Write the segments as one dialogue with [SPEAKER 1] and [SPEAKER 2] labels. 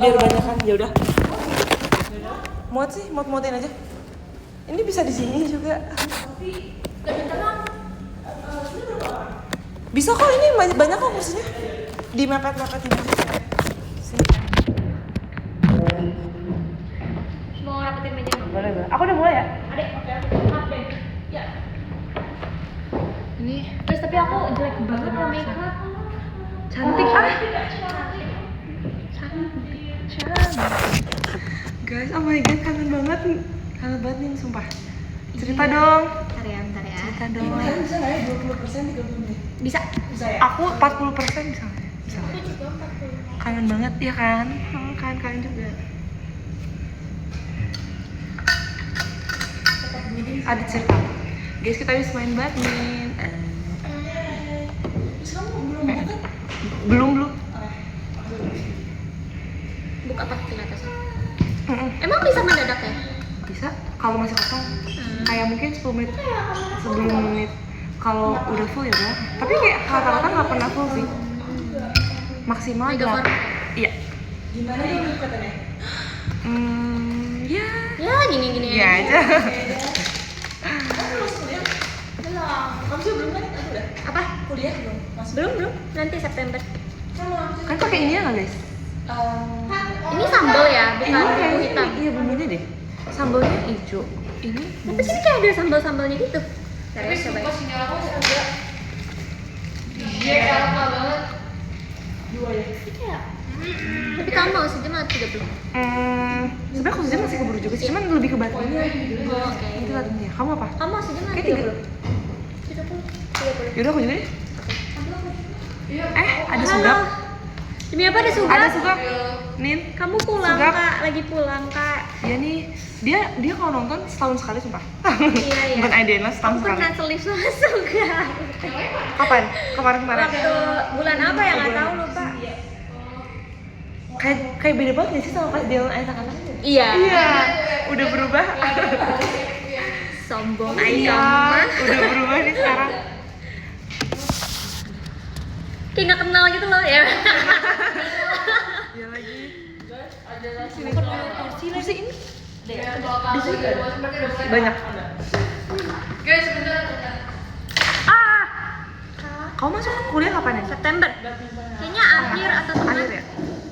[SPEAKER 1] biar banyak kan. Ya udah. Muat sih, muat-muatin aja. Ini bisa di sini juga. Bisa kok, ini banyak kok kursinya. Di mepet-mepet ini. Sini.
[SPEAKER 2] Mau rapetin meja?
[SPEAKER 1] Boleh. Aku udah mulai ya?
[SPEAKER 2] Adek, oke. Maaf deh. Ya.
[SPEAKER 1] Ini
[SPEAKER 2] Terus tapi aku jelek banget ya makeup.
[SPEAKER 1] cantik Guys, oh my god, kangen banget nih, sumpah. Cerita dong.
[SPEAKER 2] Bentar ya.
[SPEAKER 1] Cerita dong.
[SPEAKER 3] Bisa nggak ya 20% 30 menit?
[SPEAKER 2] Bisa.
[SPEAKER 3] Bisa ya?
[SPEAKER 1] Aku 40% bisa nggak? Bisa.
[SPEAKER 2] Aku juga 40.
[SPEAKER 1] Kangen banget, ya kan? Kangen juga. Ada cerita. Guys, kita habis main badminton.
[SPEAKER 3] Terus kamu belum makan?
[SPEAKER 1] Belum.
[SPEAKER 2] Buka pakai atas. Emang bisa mendadak ya?
[SPEAKER 1] Bisa kalau masih kosong. Kayak mungkin 10 menit sebelum menit. Kalau udah full ya udah. Tapi kayak rata-rata nggak pernah full sih. Maksimal
[SPEAKER 2] Megaphone.
[SPEAKER 1] 8. Iya.
[SPEAKER 3] Gimana dong katanya?
[SPEAKER 1] Ya.
[SPEAKER 2] Ya gini
[SPEAKER 1] Ya aja.
[SPEAKER 3] Kamu masuk kuliah? Belum. Kamu juga belum kan? Aku udah.
[SPEAKER 2] Apa?
[SPEAKER 3] Kuliah belum? Masuk.
[SPEAKER 2] Belum. Nanti September.
[SPEAKER 3] Sama.
[SPEAKER 1] Kan pakai ini ya nggak guys?
[SPEAKER 2] Ini sambal ya, bukan bumbu
[SPEAKER 1] kayaknya
[SPEAKER 2] hitam.
[SPEAKER 1] iya bumbunya deh. Sambalnya hijau. Ini
[SPEAKER 2] Tapi sini kayak ada sambal-sambalnya gitu. Ntar ya, coba ya.
[SPEAKER 3] Dua ya?
[SPEAKER 2] Iya. Tapi kamu mau sejam atau 30?
[SPEAKER 1] sebenarnya aku masih keburu juga sih, cuman lebih ke badminton.
[SPEAKER 2] Oh, oke.
[SPEAKER 1] Nanti latihannya. Kamu apa?
[SPEAKER 2] Kamu mau sejam atau
[SPEAKER 1] Kayak
[SPEAKER 2] 30? 30.
[SPEAKER 1] Yaudah aku juga deh. Ada sugap.
[SPEAKER 2] Demi apa ada sugap?
[SPEAKER 1] Ada sugap. Nin.
[SPEAKER 2] Kamu pulang
[SPEAKER 1] Sugap.
[SPEAKER 2] kak, lagi pulang kak.
[SPEAKER 1] Iya nih. Dia kalau nonton setahun sekali sumpah.
[SPEAKER 2] Iya.
[SPEAKER 1] Bukan Aiden lah, setahun
[SPEAKER 2] Aku
[SPEAKER 1] sekali.
[SPEAKER 2] pernah selip sama sugap.
[SPEAKER 1] Kapan? Kemarin.
[SPEAKER 2] Waktu bulan apa ya nggak tahu lupa.
[SPEAKER 1] Kayak beda banget gak sih sama pas dia anak-anak?
[SPEAKER 2] Iya.
[SPEAKER 1] Iya. Udah berubah.
[SPEAKER 2] Sombong
[SPEAKER 1] Iya.
[SPEAKER 2] ayam.
[SPEAKER 1] Udah berubah nih sekarang.
[SPEAKER 2] Kayak nggak kenal gitu loh ya.
[SPEAKER 1] Iya lagi.
[SPEAKER 3] Sini.
[SPEAKER 1] Kursi ini banyak.
[SPEAKER 3] Guys, sebentar.
[SPEAKER 1] Kau masuk kuliah kapan ya?
[SPEAKER 2] September. Kayaknya akhir atau tengah.
[SPEAKER 1] Akhir ya?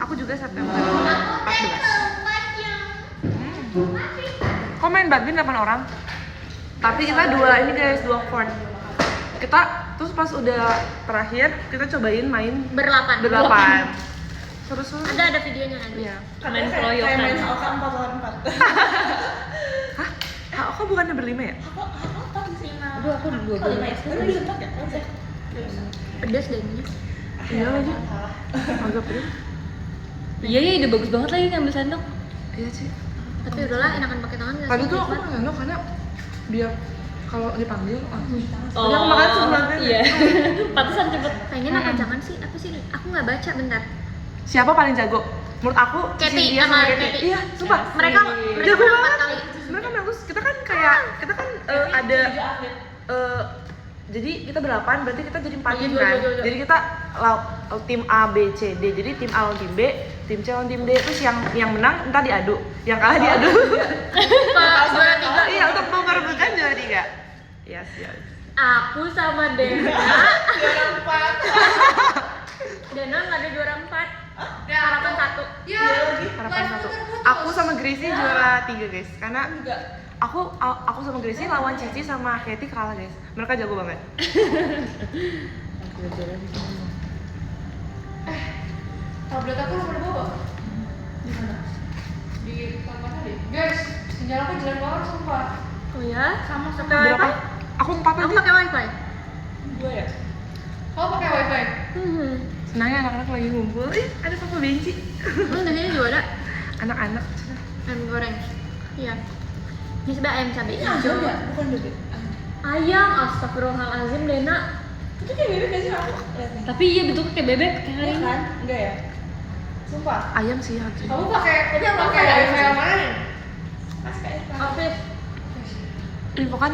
[SPEAKER 1] Aku juga September 14. Kok main badminton 8 orang? Tapi kita dua court. Kita terus pas udah terakhir kita cobain main
[SPEAKER 2] Berlapan.
[SPEAKER 1] berdelapan. Terus
[SPEAKER 2] Ada videonya nanti.
[SPEAKER 1] Iya.
[SPEAKER 3] Main keroyokan. Kayak main HOK 4 lawan 4.
[SPEAKER 1] Hah? Aku bukannya berlima ya?
[SPEAKER 3] HOK 4 sih.
[SPEAKER 2] Aduh aku dua
[SPEAKER 3] Lima ya? Tapi bisa 4 ya? Bisa.
[SPEAKER 2] pedas deh ini.
[SPEAKER 1] Iya lagi. Agak pedes.
[SPEAKER 4] Iya, udah bagus banget lagi ngambil sendok.
[SPEAKER 1] Iya sih.
[SPEAKER 2] Tapi udahlah enakan pakai tangan nggak
[SPEAKER 1] Tadi
[SPEAKER 2] sih?
[SPEAKER 1] tuh aku
[SPEAKER 2] Nikmat.
[SPEAKER 1] nggak karena biar kalau dipanggil langsung.
[SPEAKER 4] Oh,
[SPEAKER 1] Tadi aku makan sebelum
[SPEAKER 4] iya. Pantesan cepet.
[SPEAKER 2] Kayaknya nama jangan sih apa sih? Aku nggak baca bentar.
[SPEAKER 1] Siapa paling jago? Menurut aku
[SPEAKER 2] Kathy
[SPEAKER 1] Cynthia
[SPEAKER 2] sama
[SPEAKER 1] Kathy.
[SPEAKER 2] Kathy.
[SPEAKER 1] Iya, sumpah.
[SPEAKER 2] Mereka
[SPEAKER 1] Jago
[SPEAKER 2] menang 4
[SPEAKER 1] banget.
[SPEAKER 2] kali.
[SPEAKER 1] Mereka menang terus. Kita kan ada jadi kita berdelapan, berarti kita jadi 4 tim kan. Jadi kita tim A, B, C, D. Jadi tim A lawan tim B, tim C lawan tim D. Terus yang menang entar diadu, yang kalah diadu.
[SPEAKER 2] Juara 3.
[SPEAKER 1] Iya, untuk memperebutkan juara 3. Yes.
[SPEAKER 2] Aku sama Dena.
[SPEAKER 3] Juara 4.
[SPEAKER 2] Dena nggak ada juara 4. Harapan 1.
[SPEAKER 3] Iya lagi.
[SPEAKER 1] Harapan 1. Aku sama Gracie juara 3, guys. Karena aku sama Gracie lawan Cici sama Katy kalah, guys. Mereka jago banget.
[SPEAKER 3] Tablet aku lupa dibawa. Di mana? Di kamar tadi. Guys, sinyal aku jelek banget sumpah.
[SPEAKER 2] Oh ya?
[SPEAKER 3] Sama
[SPEAKER 2] Pakai
[SPEAKER 1] Berapa?
[SPEAKER 2] wifi?
[SPEAKER 1] Aku 4
[SPEAKER 2] Aku
[SPEAKER 1] aja.
[SPEAKER 2] pakai wifi.
[SPEAKER 3] 2 ya? Kamu pakai wifi?
[SPEAKER 1] Senangnya anak-anak lagi ngumpul. Ada Papa Benci.
[SPEAKER 2] Di sini juga ada
[SPEAKER 1] Anak-anak.
[SPEAKER 2] ayam goreng. Iya. Ini sebelah ayam cabai
[SPEAKER 3] Ini
[SPEAKER 2] hijau.
[SPEAKER 3] ya? Bukan bebek.
[SPEAKER 2] Ayam, astagfirullahalazim Dena.
[SPEAKER 3] Itu kayak bebek gak sih aku? Lihat nih.
[SPEAKER 4] Tapi iya bentuknya kayak bebek kayak hari
[SPEAKER 3] Iya
[SPEAKER 4] ini.
[SPEAKER 3] kan? Enggak ya? Sumpah.
[SPEAKER 1] Ayam sih harusnya.
[SPEAKER 3] Kamu pakai wifi yang mana nih? Kasih kayak
[SPEAKER 2] Afif.
[SPEAKER 1] Info kan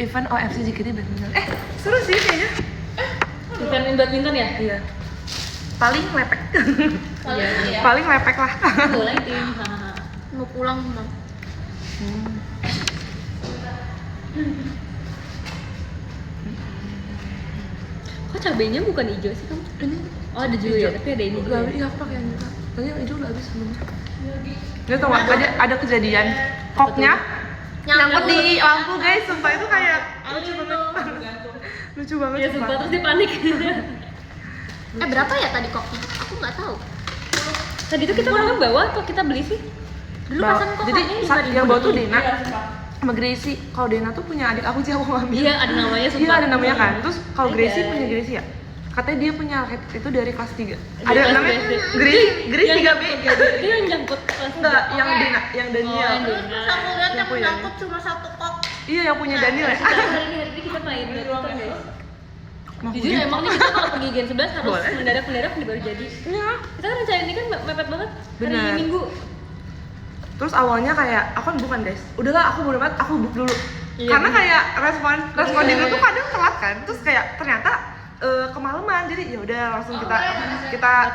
[SPEAKER 1] event OFC JKT badminton. Seru sih kayaknya.
[SPEAKER 4] Event badminton ya?
[SPEAKER 1] Iya. paling lepek.
[SPEAKER 4] Iya.
[SPEAKER 1] Paling lepek lah.
[SPEAKER 4] Boleh tim.
[SPEAKER 2] Mau pulang bang.
[SPEAKER 4] Kok cabenya bukan hijau sih kamu?
[SPEAKER 1] Ini
[SPEAKER 4] Oh ada juga ya, tapi ada ini juga.
[SPEAKER 1] udah, iya aku pakai yang juga. Tadi yang hijau udah habis sebelumnya. Dia tau gak, ada kejadian koknya nyangkut di lampu guys, sumpah itu kayak lucu banget. Lucu banget
[SPEAKER 4] Ya sumpah terus dia panik.
[SPEAKER 2] Berapa ya tadi koknya? Aku nggak tahu.
[SPEAKER 4] Tadi tuh kita orang bawa atau kita beli sih?
[SPEAKER 2] Dulu
[SPEAKER 1] Bawa-
[SPEAKER 2] pesan kok
[SPEAKER 1] jadi
[SPEAKER 2] kayaknya
[SPEAKER 1] yang bawa tuh
[SPEAKER 2] 5.000.
[SPEAKER 1] Dena sama Gracie. Kalau Dena tuh punya adik aku sih, aku ngambil.
[SPEAKER 4] Iya ada namanya sumpah.
[SPEAKER 1] Iya ada namanya kan. Terus kalau
[SPEAKER 4] Ada.
[SPEAKER 1] Gracie punya Gracie ya. Katanya dia punya itu dari kelas 3.
[SPEAKER 4] Dari
[SPEAKER 1] Ada
[SPEAKER 4] kelas
[SPEAKER 1] namanya
[SPEAKER 4] SD.
[SPEAKER 1] Gracie
[SPEAKER 4] Yang-
[SPEAKER 1] 3B.
[SPEAKER 4] Dia yang jangkut kelas
[SPEAKER 1] Enggak,
[SPEAKER 4] tiga.
[SPEAKER 1] yang Dena, yang Daniel.
[SPEAKER 4] Oh, yang
[SPEAKER 2] Terus
[SPEAKER 4] Dena.
[SPEAKER 2] aku lihat yang
[SPEAKER 1] punya.
[SPEAKER 2] nyangkut cuma satu kok.
[SPEAKER 1] Iya yang punya Daniel ya.
[SPEAKER 4] Hari ini kita main badminton guys.
[SPEAKER 1] Mau
[SPEAKER 4] Jujur
[SPEAKER 1] pergi?
[SPEAKER 4] emang nih kita kalau pergi Gen 11 harus
[SPEAKER 1] Boleh.
[SPEAKER 4] mendadak baru jadi.
[SPEAKER 1] Iya.
[SPEAKER 4] Kita kan rencana ini kan mepet banget.
[SPEAKER 1] Benar.
[SPEAKER 4] Hari Minggu.
[SPEAKER 1] Terus awalnya kayak aku kan bukan guys. Udahlah aku bodo amat, aku book dulu.
[SPEAKER 4] Iya,
[SPEAKER 1] Karena
[SPEAKER 4] bener.
[SPEAKER 1] kayak respon dia tuh kadang telat kan. Terus kayak ternyata kemalaman. Jadi ya udah langsung kita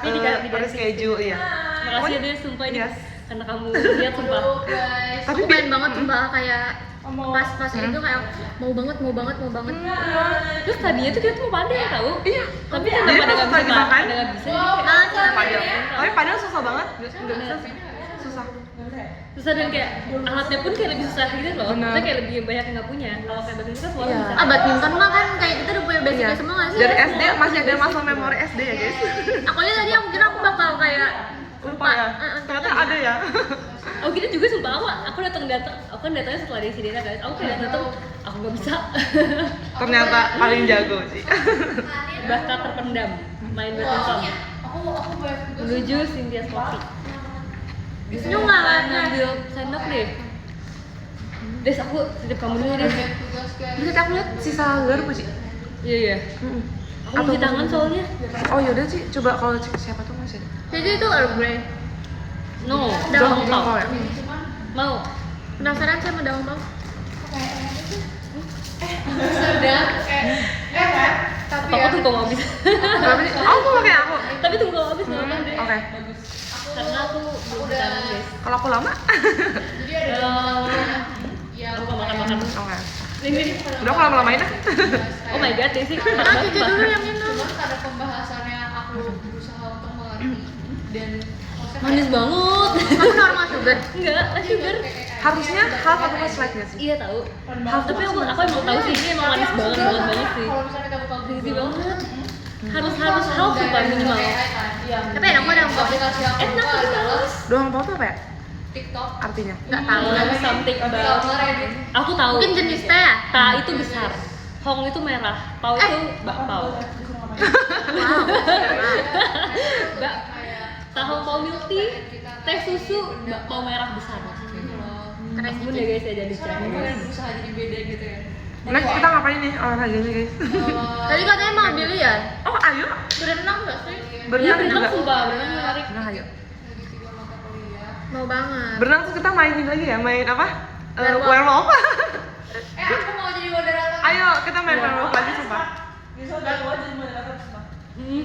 [SPEAKER 4] Tapi di
[SPEAKER 1] reschedule ya.
[SPEAKER 4] Makasih ya deh sumpah ini.
[SPEAKER 1] Yes.
[SPEAKER 4] Karena kamu lihat sumpah.
[SPEAKER 3] guys.
[SPEAKER 1] Tapi
[SPEAKER 2] Aku pengen banget sumpah kayak pas
[SPEAKER 1] Hmm.
[SPEAKER 2] itu kayak mau banget.
[SPEAKER 4] Terus tadinya tuh kita tuh mau padel tahu.
[SPEAKER 1] Iya.
[SPEAKER 4] Tapi
[SPEAKER 1] Jadi
[SPEAKER 4] kenapa
[SPEAKER 1] pas
[SPEAKER 4] ada
[SPEAKER 1] lagi
[SPEAKER 4] nggak
[SPEAKER 1] makan,
[SPEAKER 4] ada nggak bisa.
[SPEAKER 2] Nah,
[SPEAKER 1] padahal. Tapi padahal susah banget. Nggak bisa sih. Susah.
[SPEAKER 4] Susah dan kayak alatnya pun kayak lebih susah gitu loh.
[SPEAKER 1] Benar.
[SPEAKER 4] Kita kayak lebih banyak yang nggak punya. Kalau kayak badminton kan semua
[SPEAKER 1] Iya.
[SPEAKER 4] bisa.
[SPEAKER 2] badminton mah kan kayak kita udah punya basicnya
[SPEAKER 1] Iya.
[SPEAKER 2] semua nggak sih?
[SPEAKER 1] Dari SD masih ada masa memori SD ya guys.
[SPEAKER 2] Aku aja tadi aku kira aku bakal kayak
[SPEAKER 1] Lupa ya. Ternyata ada ya.
[SPEAKER 4] Oh kita juga sumpah aku datang, aku kan datangnya setelah dari Sidena guys. Aku kayak datang, aku nggak bisa.
[SPEAKER 1] Ternyata paling jago sih.
[SPEAKER 4] Bakat terpendam main badminton.
[SPEAKER 3] Aku banyak tugas.
[SPEAKER 4] Menuju Cynthia Coffee.
[SPEAKER 2] Nyunga kan?
[SPEAKER 4] Ngambil sendok deh. Des aku titip kamu dulu deh.
[SPEAKER 3] Banyak tugas guys.
[SPEAKER 1] Bisa aku lihat sisa garpu sih.
[SPEAKER 4] Iya iya. Aku cuci tangan soalnya.
[SPEAKER 1] Oh yaudah sih, coba kalau cek siapa tuh masih ada.
[SPEAKER 2] Jadi itu Earl Grey.
[SPEAKER 4] No.
[SPEAKER 2] Daun
[SPEAKER 1] Jongkol ya.
[SPEAKER 4] Mau.
[SPEAKER 2] Penasaran sama daun bawang?
[SPEAKER 3] Sedang kan? Tapi
[SPEAKER 4] Apa
[SPEAKER 3] ya.
[SPEAKER 4] aku tuh kok habis.
[SPEAKER 1] Tapi oh aku pakai aku.
[SPEAKER 4] Tapi tunggu kalau habis nggak apa deh.
[SPEAKER 1] Oke.
[SPEAKER 4] Karena aku belum cuci tangan guys.
[SPEAKER 1] Kalau aku lama.
[SPEAKER 3] Jadi ada
[SPEAKER 4] Ya, aku mau makan.
[SPEAKER 1] Oke.
[SPEAKER 4] Ini.
[SPEAKER 1] Udah aku lama-lamain ah.
[SPEAKER 4] Oh my god, Desi.
[SPEAKER 2] Nah, cuci dulu yang itu.
[SPEAKER 3] Cuman karena pembahasannya aku berusaha untuk mengerti dan maksudnya
[SPEAKER 4] Manis banget.
[SPEAKER 2] Kamu normal sugar?
[SPEAKER 4] Enggak, lah sugar.
[SPEAKER 1] Harusnya half atau plus light nggak sih?
[SPEAKER 4] Iya tahu. Tapi aku emang tahu sih ini emang manis banget sih.
[SPEAKER 3] kalau misalnya kita buka
[SPEAKER 4] Crazy banget. Harus half sumpah minimal.
[SPEAKER 3] Iya.
[SPEAKER 2] Tapi enak banget daun bawang.
[SPEAKER 3] Aplikasi aku
[SPEAKER 4] Enak
[SPEAKER 3] buka
[SPEAKER 4] tapi
[SPEAKER 3] adalah
[SPEAKER 4] males.
[SPEAKER 1] Doang bawang tuh apa ya?
[SPEAKER 3] TikTok.
[SPEAKER 1] Artinya?
[SPEAKER 2] Nggak tahu.
[SPEAKER 4] Something about.
[SPEAKER 3] Gambar edit.
[SPEAKER 4] Aku tahu.
[SPEAKER 2] Mungkin jenisnya ya?
[SPEAKER 4] Ta itu besar. Hong itu merah. Pau itu bakpao.
[SPEAKER 2] Wow.
[SPEAKER 4] Bak. Tahu pau milk tea, teh susu, bakpao merah besar.
[SPEAKER 2] Keren
[SPEAKER 4] Bun ya guys ya jadi
[SPEAKER 3] Soalnya aku pengen berusaha jadi beda gitu ya.
[SPEAKER 1] Next kita ngapain nih olahraganya guys?
[SPEAKER 2] Tadi katanya mau biliar.
[SPEAKER 1] Oh ayo,
[SPEAKER 2] Berenang nggak sih?
[SPEAKER 4] Iya
[SPEAKER 1] berenang
[SPEAKER 4] berenang
[SPEAKER 1] juga.
[SPEAKER 4] sumpah, berenang menarik.
[SPEAKER 1] Nah ayo.
[SPEAKER 3] Lagi 3 mata kuliah.
[SPEAKER 2] Mau banget.
[SPEAKER 1] Berenang tuh kita mainin lagi ya, main apa?
[SPEAKER 2] Werewolf.
[SPEAKER 1] Werewolf.
[SPEAKER 3] Aku mau jadi moderator.
[SPEAKER 1] Ayo kita main werewolf lagi sumpah.
[SPEAKER 4] Hmm.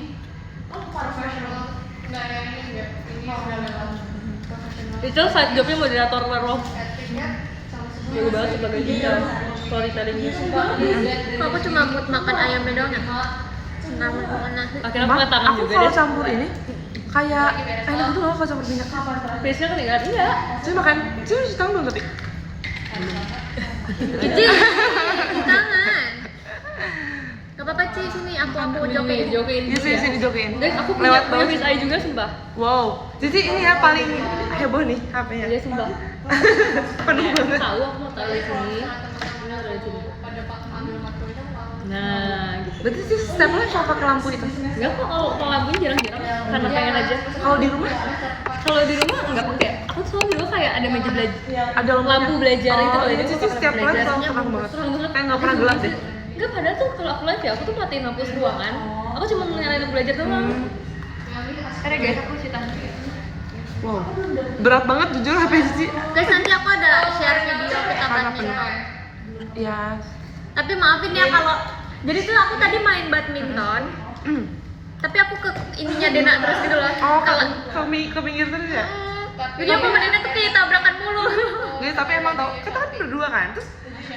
[SPEAKER 3] Profesional. Enggak yang ini enggak. Ini profesional.
[SPEAKER 4] Itu side jobnya moderator werewolf.
[SPEAKER 3] Actingnya sama semua.
[SPEAKER 4] Jago banget sebagai dia storytellingnya.
[SPEAKER 2] Kok aku cuma buat makan ayamnya doang ya? Nggak mau makan nasi.
[SPEAKER 4] Akhirnya aku pakai tangan
[SPEAKER 1] Aku
[SPEAKER 4] juga
[SPEAKER 1] kalau
[SPEAKER 4] deh.
[SPEAKER 1] campur ini kayak enak gitu loh kalau campur minyak.
[SPEAKER 4] Biasanya kan enggak iya.
[SPEAKER 1] Saya makan, saya cuci tangan belum tapi.
[SPEAKER 2] Cici, di tangan. Gak apa-apa Ci, sini aku jokin.
[SPEAKER 4] Jokin.
[SPEAKER 1] Iya sih sini jokin.
[SPEAKER 4] Guys, aku
[SPEAKER 1] Lewat
[SPEAKER 4] punya
[SPEAKER 1] bawah.
[SPEAKER 4] Miss Ai juga sumpah.
[SPEAKER 1] Wow, Cici ini ya paling heboh nih HP-nya.
[SPEAKER 4] Iya sumpah.
[SPEAKER 1] Penuh banget.
[SPEAKER 4] Tahu aku mau taruh di sini. Taruh di sini.
[SPEAKER 3] Pada ambil matkul itu mau.
[SPEAKER 4] Nah, gitu.
[SPEAKER 1] Berarti sih setiap live kalau pakai lampu itu.
[SPEAKER 4] Enggak kok kalau lampunya jarang-jarang karena pengen aja.
[SPEAKER 1] Kalau di rumah
[SPEAKER 4] Kalau di rumah enggak pakai. Aku soalnya dulu kayak ada meja belajar.
[SPEAKER 1] ada
[SPEAKER 4] Lampu belajar
[SPEAKER 1] oh,
[SPEAKER 4] itu loh.
[SPEAKER 1] Ini Cici setiap live selalu terang banget.
[SPEAKER 4] Terang banget.
[SPEAKER 1] Kayak nggak pernah gelap deh.
[SPEAKER 4] Enggak, padahal tuh kalau aku live ya, aku tuh matiin lampu ruangan. Aku cuma nyalain lampu belajar doang. Ada guys, aku cuci tangan.
[SPEAKER 1] Wow, berat banget jujur HP Cici.
[SPEAKER 2] Guys, nanti aku ada share video kita badminton.
[SPEAKER 1] Ya.
[SPEAKER 2] Tapi maafin ya kalau jadi tuh aku tadi main badminton. Tapi aku ke ininya Dena terus gitu loh.
[SPEAKER 1] Oh,
[SPEAKER 2] Kalau
[SPEAKER 1] ke pinggir terus ya?
[SPEAKER 2] jadi aku sama Dena tuh kayak tabrakan mulu.
[SPEAKER 1] Guys, tapi emang tau, kita kan berdua kan, terus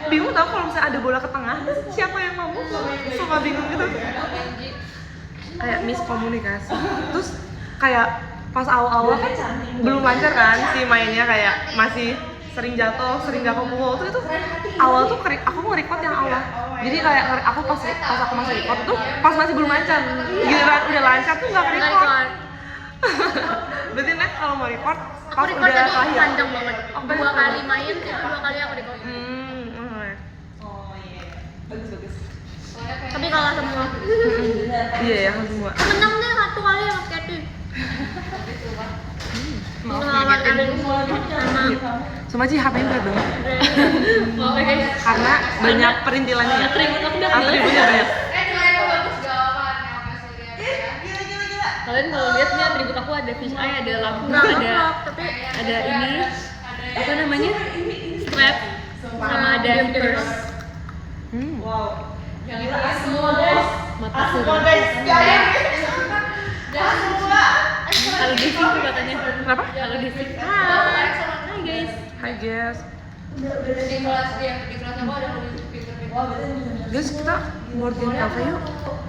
[SPEAKER 1] bingung tau kalau misalnya ada bola ke tengah, terus siapa yang mau mukul? Suka bingung gitu. Kayak miskomunikasi. Terus kayak pas awal-awal kan belum lancar kan si mainnya, kayak masih sering jatuh pukul. Terus itu awal tuh aku nge-record yang awal. Jadi kayak aku pas aku masih record tuh pas masih belum lancar. Giliran udah lancar tuh nggak record. Berarti Nek kalau mau record,
[SPEAKER 2] Aku record
[SPEAKER 1] udah
[SPEAKER 2] tadi
[SPEAKER 1] lahir.
[SPEAKER 2] panjang banget. 2 kali main itu 2 kali aku record. Tapi kalah semua.
[SPEAKER 1] Iya ya, semua.
[SPEAKER 2] Menang deh 1 kali sama Katy. Melawan Alin sama
[SPEAKER 1] Sama sih HP-nya berat banget.
[SPEAKER 4] Maaf ya guys.
[SPEAKER 1] Karena banyak perintilannya ya.
[SPEAKER 4] Atribut aku udah
[SPEAKER 1] Atributnya banyak.
[SPEAKER 3] Nilainya bagus jawaban yang kasih lihat.
[SPEAKER 4] Kalian kalau lihat nih atribut aku ada fish eye, ada lampu,
[SPEAKER 2] nggak
[SPEAKER 4] ada
[SPEAKER 2] ngeblok, tapi
[SPEAKER 4] ini apa namanya? Strap sama ada purse. Mata surut. Kalau di sini tuh katanya.
[SPEAKER 1] Kenapa?
[SPEAKER 4] Kalau di sini.
[SPEAKER 2] Hai.
[SPEAKER 4] Hai guys.
[SPEAKER 1] Hai guys.
[SPEAKER 3] Di kelas aku ada lebih pinter-pinter.
[SPEAKER 1] Guys, kita board game cafe yuk.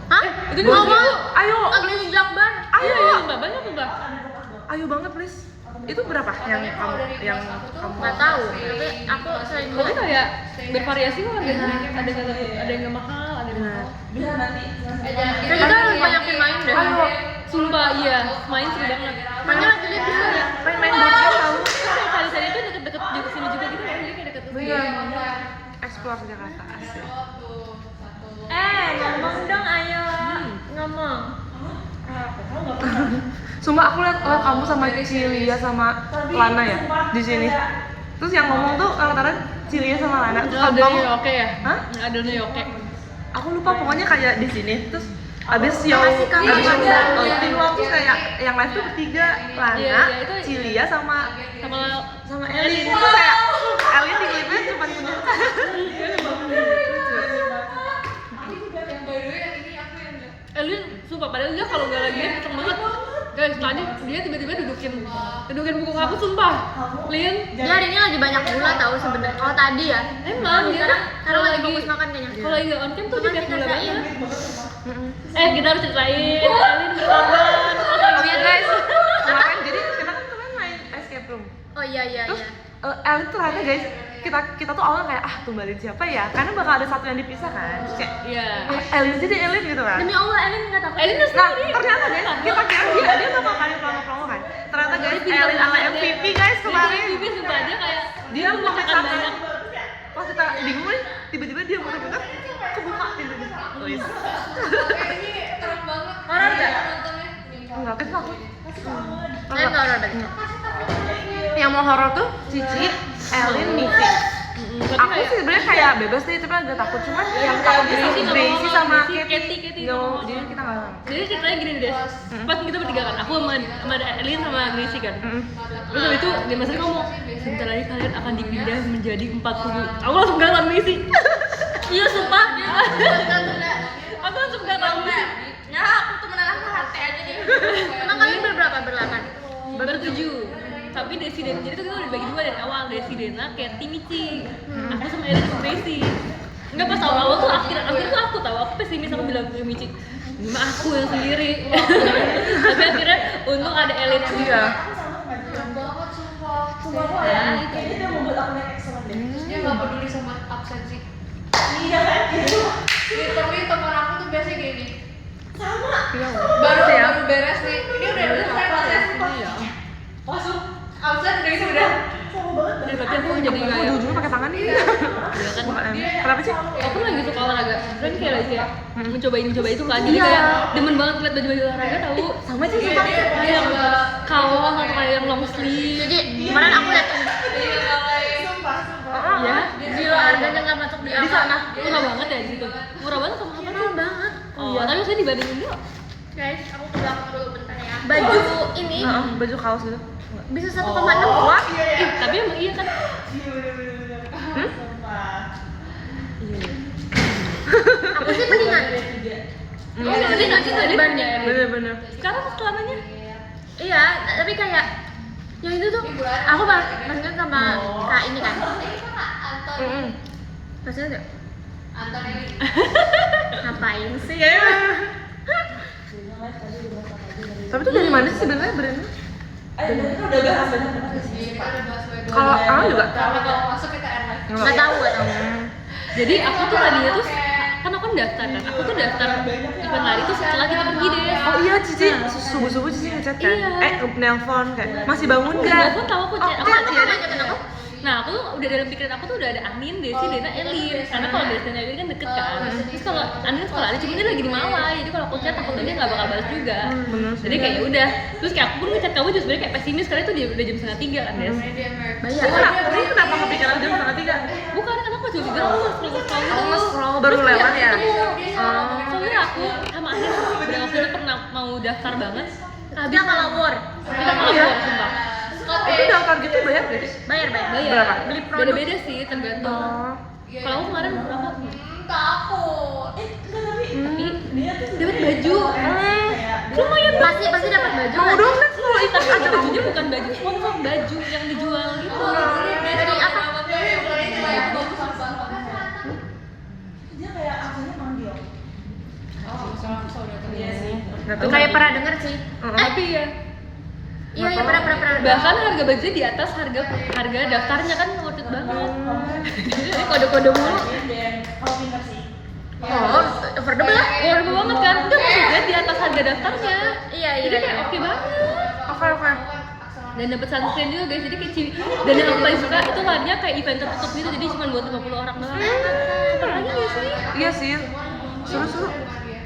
[SPEAKER 2] Hah?
[SPEAKER 4] Itu
[SPEAKER 1] Board
[SPEAKER 4] dulu.
[SPEAKER 1] game. Ayo,
[SPEAKER 2] Agnes Jakbar.
[SPEAKER 4] Ayo,
[SPEAKER 1] ayo.
[SPEAKER 4] Mbak, banyak Mbak.
[SPEAKER 1] Ayo banget please. Itu berapa yang kamu
[SPEAKER 2] Nggak tahu, tapi aku sering
[SPEAKER 4] Tapi
[SPEAKER 2] lihat.
[SPEAKER 4] kayak bervariasi kok harganya. Ada yang nggak mahal, ada yang mahal.
[SPEAKER 2] Jadi kita harus banyakin main deh.
[SPEAKER 1] Ayo,
[SPEAKER 4] Sumpah iya, main seru banget.
[SPEAKER 2] Mainnya lagi lihat bisa ya.
[SPEAKER 1] main board game tahu.
[SPEAKER 4] Terus cari-cari itu deket-deket juga sini juga gitu kan, jadi kayak deket.
[SPEAKER 1] Iya. Explore Jakarta asik.
[SPEAKER 2] Ngomong dong ayo. Ngomong.
[SPEAKER 1] Sumpah aku lihat kamu sama Cilia sama Lana ya di sini. Terus yang ngomong tuh antara Cilia sama Lana. Terus
[SPEAKER 4] Ada
[SPEAKER 1] kamu,
[SPEAKER 4] Yoke ya?
[SPEAKER 1] hah?
[SPEAKER 4] Ada Yoke.
[SPEAKER 1] Aku lupa pokoknya kayak di sini. Terus abis show
[SPEAKER 2] Kak.
[SPEAKER 1] abis show
[SPEAKER 2] Iya,
[SPEAKER 1] outing lo terus kayak yang live tuh bertiga, Lana,
[SPEAKER 4] Iya, itu-
[SPEAKER 1] Cilia sama
[SPEAKER 4] Sama
[SPEAKER 1] Elin. Terus kayak Elin di klipnya cuma punya.
[SPEAKER 3] Yang by the way yang ini aku yang enggak.
[SPEAKER 4] Elin, sumpah padahal dia kalau nggak lagi kenceng banget. Guys, tadi dia tiba-tiba dudukin buku aku, sumpah. Lin,
[SPEAKER 2] Dia hari ini lagi banyak gula tahu sebenarnya. Kalau tadi ya.
[SPEAKER 4] emang dia
[SPEAKER 2] Sekarang
[SPEAKER 4] kan
[SPEAKER 2] karena lagi fokus makan kayaknya.
[SPEAKER 4] kalau lagi on cam tuh dia banyak gula
[SPEAKER 2] Ceritain.
[SPEAKER 4] banget. Kita harus ceritain Elin berkorban.
[SPEAKER 1] Oke guys, kemarin jadi kita kan kemarin main escape room.
[SPEAKER 2] Oh iya.
[SPEAKER 1] Terus Elin tuh ternyata guys, kita tuh awalnya kayak tumbalin siapa ya? Karena bakal ada satu yang dipisah kan. Terus kayak
[SPEAKER 4] Iya.
[SPEAKER 1] Elin jadi Elin gitu kan.
[SPEAKER 2] Demi Allah Elin nggak takut.
[SPEAKER 4] Elin udah
[SPEAKER 1] Nah,
[SPEAKER 4] sendiri.
[SPEAKER 1] ternyata guys, kita kira dia bakal kali promo kan. Ternyata guys, Elin ala MVP guys kemarin.
[SPEAKER 4] Dia sumpah dia kayak
[SPEAKER 1] Dia mau
[SPEAKER 4] memecahkan
[SPEAKER 1] mencapai
[SPEAKER 4] banyak.
[SPEAKER 1] pas kita bingung nih, tiba-tiba dia muter-muter kebuka pintunya. Wis.
[SPEAKER 3] Ini terang banget.
[SPEAKER 2] Horor nggak?
[SPEAKER 3] Nontonnya.
[SPEAKER 1] Enggak, kita takut.
[SPEAKER 2] Saya nggak horor tadi.
[SPEAKER 1] Yang mau horor tuh Cici, Elin, Missy.
[SPEAKER 4] Tapi
[SPEAKER 1] Aku
[SPEAKER 4] kayak
[SPEAKER 1] sih sebenarnya kayak bebas deh, tapi agak takut. Cuman yang takut itu
[SPEAKER 4] Gracie nggak
[SPEAKER 1] Gracie
[SPEAKER 4] mau,
[SPEAKER 1] sama
[SPEAKER 4] Gracie,
[SPEAKER 1] Katy.
[SPEAKER 4] Katy
[SPEAKER 1] No,
[SPEAKER 4] nggak mau.
[SPEAKER 1] jadi kita nggak mau.
[SPEAKER 4] jadi ceritanya gini deh. Pas kita bertiga kan, aku sama Elin sama Gracie kan.
[SPEAKER 1] Mm-mm.
[SPEAKER 4] Terus habis itu dia masih ngomong, sebentar lagi kalian akan dipindah menjadi 4 kubu. Aku langsung gak tahu misi. Iya sumpah. Aku langsung gak tahu misi.
[SPEAKER 2] Ya aku tuh menenangkan hati aja deh. Emang kalian berberapa? Berlapan?
[SPEAKER 4] Bertujuh. Tapi Desi dan jadi tuh kita udah dibagi dua dari awal. Desi, Dena, Katy, Mici. Aku sama Elin sama Gracie. Enggak, pas awal tuh akhir tuh aku tahu, aku pesimis, aku bilang ke Mici, ini mah aku yang sendiri. Tapi akhirnya untung ada Elin yang
[SPEAKER 1] Iya.
[SPEAKER 3] Terang banget sumpah.
[SPEAKER 4] Ya, itu.
[SPEAKER 3] Terus dia nggak peduli sama absensi. Literally teman aku tuh biasanya gini.
[SPEAKER 1] Iya.
[SPEAKER 3] Baru beres nih. Ini udah selesai kelasnya.
[SPEAKER 4] Iya.
[SPEAKER 3] Absen udah gitu udah.
[SPEAKER 4] Ya, tapi aku jadi
[SPEAKER 1] Aku
[SPEAKER 4] kayak
[SPEAKER 1] ujung-ujungnya pakai tangan nih.
[SPEAKER 4] Iya kan?
[SPEAKER 1] Bukan Elin. Kenapa sih?
[SPEAKER 4] Aku lagi suka olahraga, kan kayak lagi kayak mencoba itu kan, jadi kayak demen banget liat baju-baju olahraga tahu.
[SPEAKER 1] Sama sih sumpah.
[SPEAKER 4] Kayak yang kaos atau kayak yang long sleeve.
[SPEAKER 2] Jadi kemarin aku lihat
[SPEAKER 4] Ya,
[SPEAKER 2] gila harganya nggak masuk di
[SPEAKER 1] Di
[SPEAKER 2] akal.
[SPEAKER 1] sana.
[SPEAKER 4] murah banget ya gitu. Murah banget sama apa
[SPEAKER 2] Murah banget.
[SPEAKER 4] Oh, tapi saya dibandingin dulu.
[SPEAKER 2] Guys, aku ke belakang dulu bentar ya. Baju ini
[SPEAKER 1] Heeh, baju kaos gitu.
[SPEAKER 2] bisa 1,6.
[SPEAKER 1] Wah,
[SPEAKER 4] Tapi emang iya kan?
[SPEAKER 2] Aku sih mendingan. Kamu ngerti nggak sih talibannya?
[SPEAKER 1] Bener-bener.
[SPEAKER 4] Sekarang celananya
[SPEAKER 2] Iya, tapi kayak yang itu tuh aku maksudnya sama kak ini kan. Maksudnya nggak?
[SPEAKER 3] Anton ini.
[SPEAKER 2] Ngapain sih?
[SPEAKER 1] Tapi itu dari mana sih sebenarnya brandnya?
[SPEAKER 5] udah bahas banyak banget.
[SPEAKER 3] Iya, ada bahas banyak.
[SPEAKER 1] Kalau aku juga.
[SPEAKER 3] Kalau masuk kita air live.
[SPEAKER 2] Nggak tahu.
[SPEAKER 4] jadi aku tuh tadinya tuh kan aku kan daftar kan, aku tuh daftar event lari tuh setelah kita pergi deh.
[SPEAKER 1] Oh iya Cici, subuh-subuh Cici ngechat kan?
[SPEAKER 4] Iya.
[SPEAKER 1] Nelpon kayak, masih bangun
[SPEAKER 4] Aku
[SPEAKER 1] nggak?
[SPEAKER 4] nelfon tahu aku
[SPEAKER 1] Oh,
[SPEAKER 4] chat, aku
[SPEAKER 1] kan, iya.
[SPEAKER 2] Ngajakin aku?
[SPEAKER 4] nah aku tuh udah dalam pikiran aku tuh udah ada Anin, Desi, Dena, Elin. Karena kalau Desi dan Elin kan deket kan. Terus kalau Anin sekolah ada, cuma dia lagi di Malang. Jadi kalau aku chat takutnya dia nggak bakal balas juga.
[SPEAKER 1] Bener sih.
[SPEAKER 4] Jadi kayak ya udah. Terus kayak aku pun ngechat kamu juga sebenarnya kayak pesimis karena itu udah jam 2:30 kan, Des.
[SPEAKER 3] Di Amerika.
[SPEAKER 2] Bayar.
[SPEAKER 1] Ini kenapa kepikiran jam 2:30?
[SPEAKER 4] Bukan, kan aku juga bilang aku scroll
[SPEAKER 1] Oh,
[SPEAKER 4] gitu.
[SPEAKER 1] scroll baru lewat ya?
[SPEAKER 4] Soalnya aku sama Anin udah waktu itu pernah mau daftar banget.
[SPEAKER 2] Kita ngelawar.
[SPEAKER 4] Kita mau
[SPEAKER 1] Iya.
[SPEAKER 4] lapor, sumpah.
[SPEAKER 1] Tapi daftar gitu bayar gak sih?
[SPEAKER 2] Bayar.
[SPEAKER 4] Bayar.
[SPEAKER 1] Berapa?
[SPEAKER 2] Beli produk.
[SPEAKER 4] Beda-beda sih, tergantung.
[SPEAKER 1] Oh.
[SPEAKER 4] Kalau aku kemarin berapa?
[SPEAKER 3] Takut.
[SPEAKER 4] Tapi dapat baju. Lumayan
[SPEAKER 2] Pasti dapat baju.
[SPEAKER 1] Mau dong next kalau itu
[SPEAKER 4] Tapi
[SPEAKER 1] aja
[SPEAKER 4] bajunya bukan baju sponsor, baju yang dijual gitu.
[SPEAKER 2] Dari apa?
[SPEAKER 5] Dia kayak akunya manggil.
[SPEAKER 1] Nggak tahu.
[SPEAKER 2] Kayak pernah denger sih.
[SPEAKER 4] Tapi ya
[SPEAKER 2] Iya, pernah.
[SPEAKER 4] bahkan harga bajunya di atas harga daftarnya kan worth it banget.
[SPEAKER 2] Jadi kode-kode mulu.
[SPEAKER 5] Kalau pinter sih.
[SPEAKER 2] Oh, affordable lah.
[SPEAKER 4] Worth it banget kan? Enggak maksudnya di atas harga daftarnya.
[SPEAKER 2] Iya.
[SPEAKER 4] Jadi kayak oke banget.
[SPEAKER 1] Oke.
[SPEAKER 4] Dan dapat sunscreen juga guys, jadi kayak dan yang aku paling suka itu larinya kayak event tertutup gitu, jadi cuma buat 50 orang doang. Apalagi gak sih?
[SPEAKER 1] Iya sih. Seru.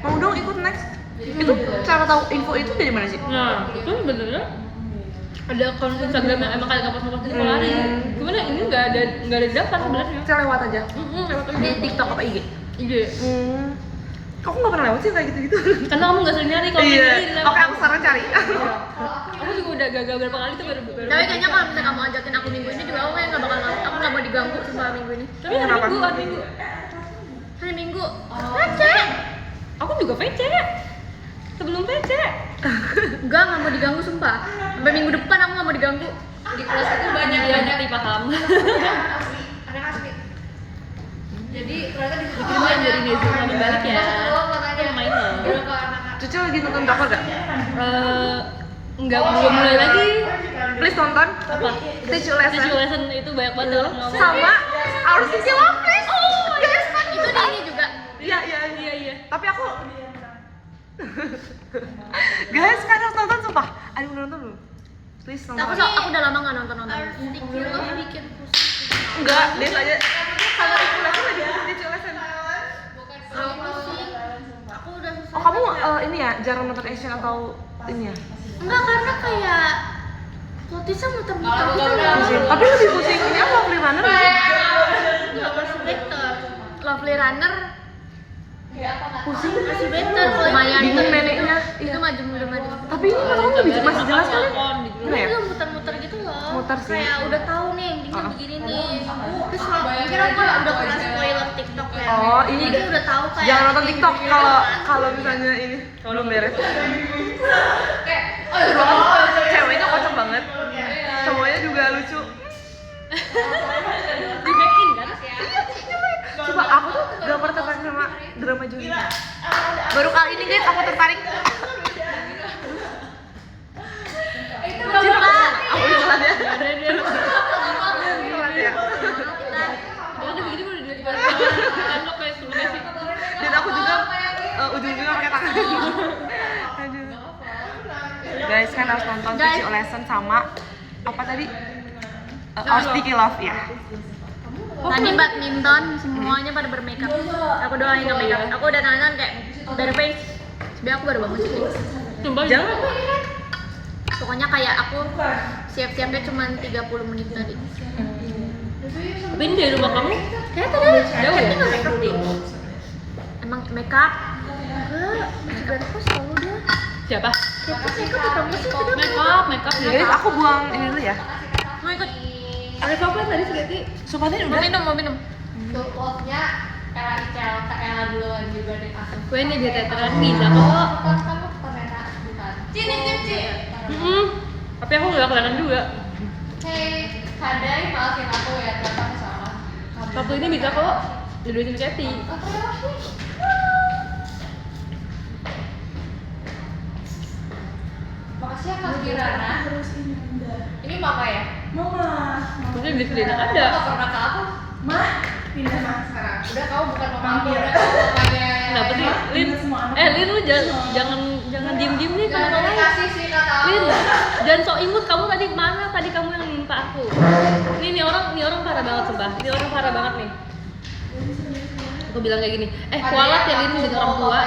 [SPEAKER 1] Mau dong ikut next. Itu cara tahu info itu dari mana sih?
[SPEAKER 4] Nah, itu sebenarnya ada akun Instagram yang emang kayak ngepost-ngepost info lari. Gimana ini nggak ada daftar sebenarnya.
[SPEAKER 1] Saya lewat aja.
[SPEAKER 4] Lewat
[SPEAKER 1] Di TikTok apa IG?
[SPEAKER 4] IG.
[SPEAKER 1] Aku nggak pernah lewat sih kayak gitu-gitu.
[SPEAKER 4] Karena kamu nggak sering nyari kalau
[SPEAKER 1] Iya.
[SPEAKER 4] nyari lewat.
[SPEAKER 1] Oke, aku sekarang cari.
[SPEAKER 4] Aku juga udah gagal berapa kali tuh baru.
[SPEAKER 2] Tapi kayaknya kalau misalnya kamu ajakin aku minggu ini juga aku kayak nggak bakal mau. Aku nggak mau diganggu sama minggu ini.
[SPEAKER 4] Tapi hari
[SPEAKER 1] Kenapa?
[SPEAKER 4] Minggu.
[SPEAKER 2] Hari Minggu. Baca.
[SPEAKER 4] Aku juga VC. Sebelum VC.
[SPEAKER 2] Enggak mau diganggu sumpah. Sampai minggu depan aku nggak mau diganggu.
[SPEAKER 3] Di kelas itu banyak
[SPEAKER 4] Iya, ngerti paham.
[SPEAKER 3] ada asli. Jadi ternyata di
[SPEAKER 4] Dikirimin dari Desi sama balik ya. Kita main loh.
[SPEAKER 3] Berapa anak?
[SPEAKER 1] Cucu lagi nonton drakor gak?
[SPEAKER 4] Enggak, belum mulai lagi.
[SPEAKER 1] Please tonton.
[SPEAKER 4] Apa?
[SPEAKER 1] Teach You Lesson.
[SPEAKER 4] Teach You Lesson itu banyak banget orang ngomong.
[SPEAKER 1] Sama Our Sisi Love Please. Oh, yes.
[SPEAKER 2] Itu di ini juga.
[SPEAKER 1] Iya.
[SPEAKER 4] Iya.
[SPEAKER 1] Tapi aku guys, kan harus nonton sumpah. Aduh, nonton dulu. Please nonton.
[SPEAKER 2] Aku udah lama nggak nonton.
[SPEAKER 3] bikin pusing.
[SPEAKER 1] Enggak, dia aja sama Teach You Lesson lagi Teach You Lesson.
[SPEAKER 2] Aku udah susah.
[SPEAKER 1] Oh, kamu ini ya jarang nonton action atau ini ya?
[SPEAKER 2] Enggak, karena kayak plotisnya muter-muter gitu loh.
[SPEAKER 1] Tapi lebih pusing ini apa Lovely Runner nggak sih?
[SPEAKER 2] Enggak, masih better. Lovely Runner
[SPEAKER 1] Pusing.
[SPEAKER 2] masih better kalau lumayan
[SPEAKER 1] Bingung
[SPEAKER 2] gitu.
[SPEAKER 1] neneknya.
[SPEAKER 2] Itu maju.
[SPEAKER 1] Tapi ini kamu lebih masih jelas kan? Gimana ya?
[SPEAKER 2] Itu muter-muter gitu loh.
[SPEAKER 1] Muter sih.
[SPEAKER 2] Kayak udah tahu nih endingnya begini nih. Terus mungkin aku kan udah pernah spoiler TikTok ya.
[SPEAKER 1] Oh, ini
[SPEAKER 2] Jadi udah tahu kayak
[SPEAKER 1] jangan nonton
[SPEAKER 2] ending
[SPEAKER 1] TikTok
[SPEAKER 2] begini
[SPEAKER 1] kalau
[SPEAKER 2] kan.
[SPEAKER 1] kalau misalnya ini belum beres.
[SPEAKER 3] Oh, iya.
[SPEAKER 1] Ceweknya kocak banget. Cowoknya juga lucu.
[SPEAKER 4] Di back in kan?
[SPEAKER 1] Coba aku tuh gak pernah tertarik sama drama Junita. Baru kali ini guys aku tertarik. Cinta. Aku telat ya. Telat ya.
[SPEAKER 4] Dia udah begini udah di kantor kayak sebelumnya sih.
[SPEAKER 1] Dan aku juga ujung-ujungnya pakai tangan. Aduh. Guys kan harus nonton Teach You Lesson sama apa tadi? Our Sticky Love ya.
[SPEAKER 2] Tadi badminton semuanya pada bermakeup. Aku doain nggak makeup. Aku udah nonton kayak dari face. Sebenernya aku baru bangun sih.
[SPEAKER 4] Sumpah.
[SPEAKER 1] Jangan.
[SPEAKER 2] Pokoknya kayak aku siap-siapnya cuma 30 menit tadi.
[SPEAKER 4] Tapi ini dari rumah kamu?
[SPEAKER 2] Kayak tadi
[SPEAKER 4] Jauh ya?
[SPEAKER 2] nggak makeup deh. Emang makeup? Enggak, masih breakfast selalu dia.
[SPEAKER 4] Siapa?
[SPEAKER 2] Breakfast makeup di kampus sih tadi.
[SPEAKER 4] Makeup ya.
[SPEAKER 1] Guys, aku buang ini dulu ya.
[SPEAKER 2] Mau ikut?
[SPEAKER 4] Ada coklat tadi Sugati.
[SPEAKER 1] Sumpahin
[SPEAKER 2] Mau
[SPEAKER 1] udah.
[SPEAKER 2] minum.
[SPEAKER 3] Love-nya Icel, Kak Ella duluan dibanding aku.
[SPEAKER 4] Gue ini dia teateran bisa kok.
[SPEAKER 3] Bukan kamu kamera, bukan.
[SPEAKER 4] Tapi aku nggak kelihatan juga.
[SPEAKER 3] Hey, Kadai, maafin aku ya, ternyata aku salah.
[SPEAKER 4] Waktu ini bisa kok jodohin Kathy.
[SPEAKER 3] Apa ya sih? Makasih ya Kak Kirana.
[SPEAKER 5] Terus ini Bunda.
[SPEAKER 3] Ini mama ya?
[SPEAKER 5] Mama.
[SPEAKER 4] Maksudnya di sini
[SPEAKER 3] Kamu
[SPEAKER 4] ada.
[SPEAKER 3] nggak pernah ke aku?
[SPEAKER 5] Mah, pindah mah sekarang.
[SPEAKER 3] Udah kamu bukan mama aku, udah kamu mamanya.
[SPEAKER 4] Kenapa sih? Lin, Lin lu jangan diem nih kalau
[SPEAKER 3] Jangan
[SPEAKER 4] ngomong.
[SPEAKER 3] dikasih sih kata aku.
[SPEAKER 4] Lin, jangan sok imut. Kamu tadi mana? Tadi kamu yang nimpa aku. Nih orang parah banget sumpah. Ini orang parah banget nih. Aku bilang kayak gini. Kualat ya Lin jadi orang tua.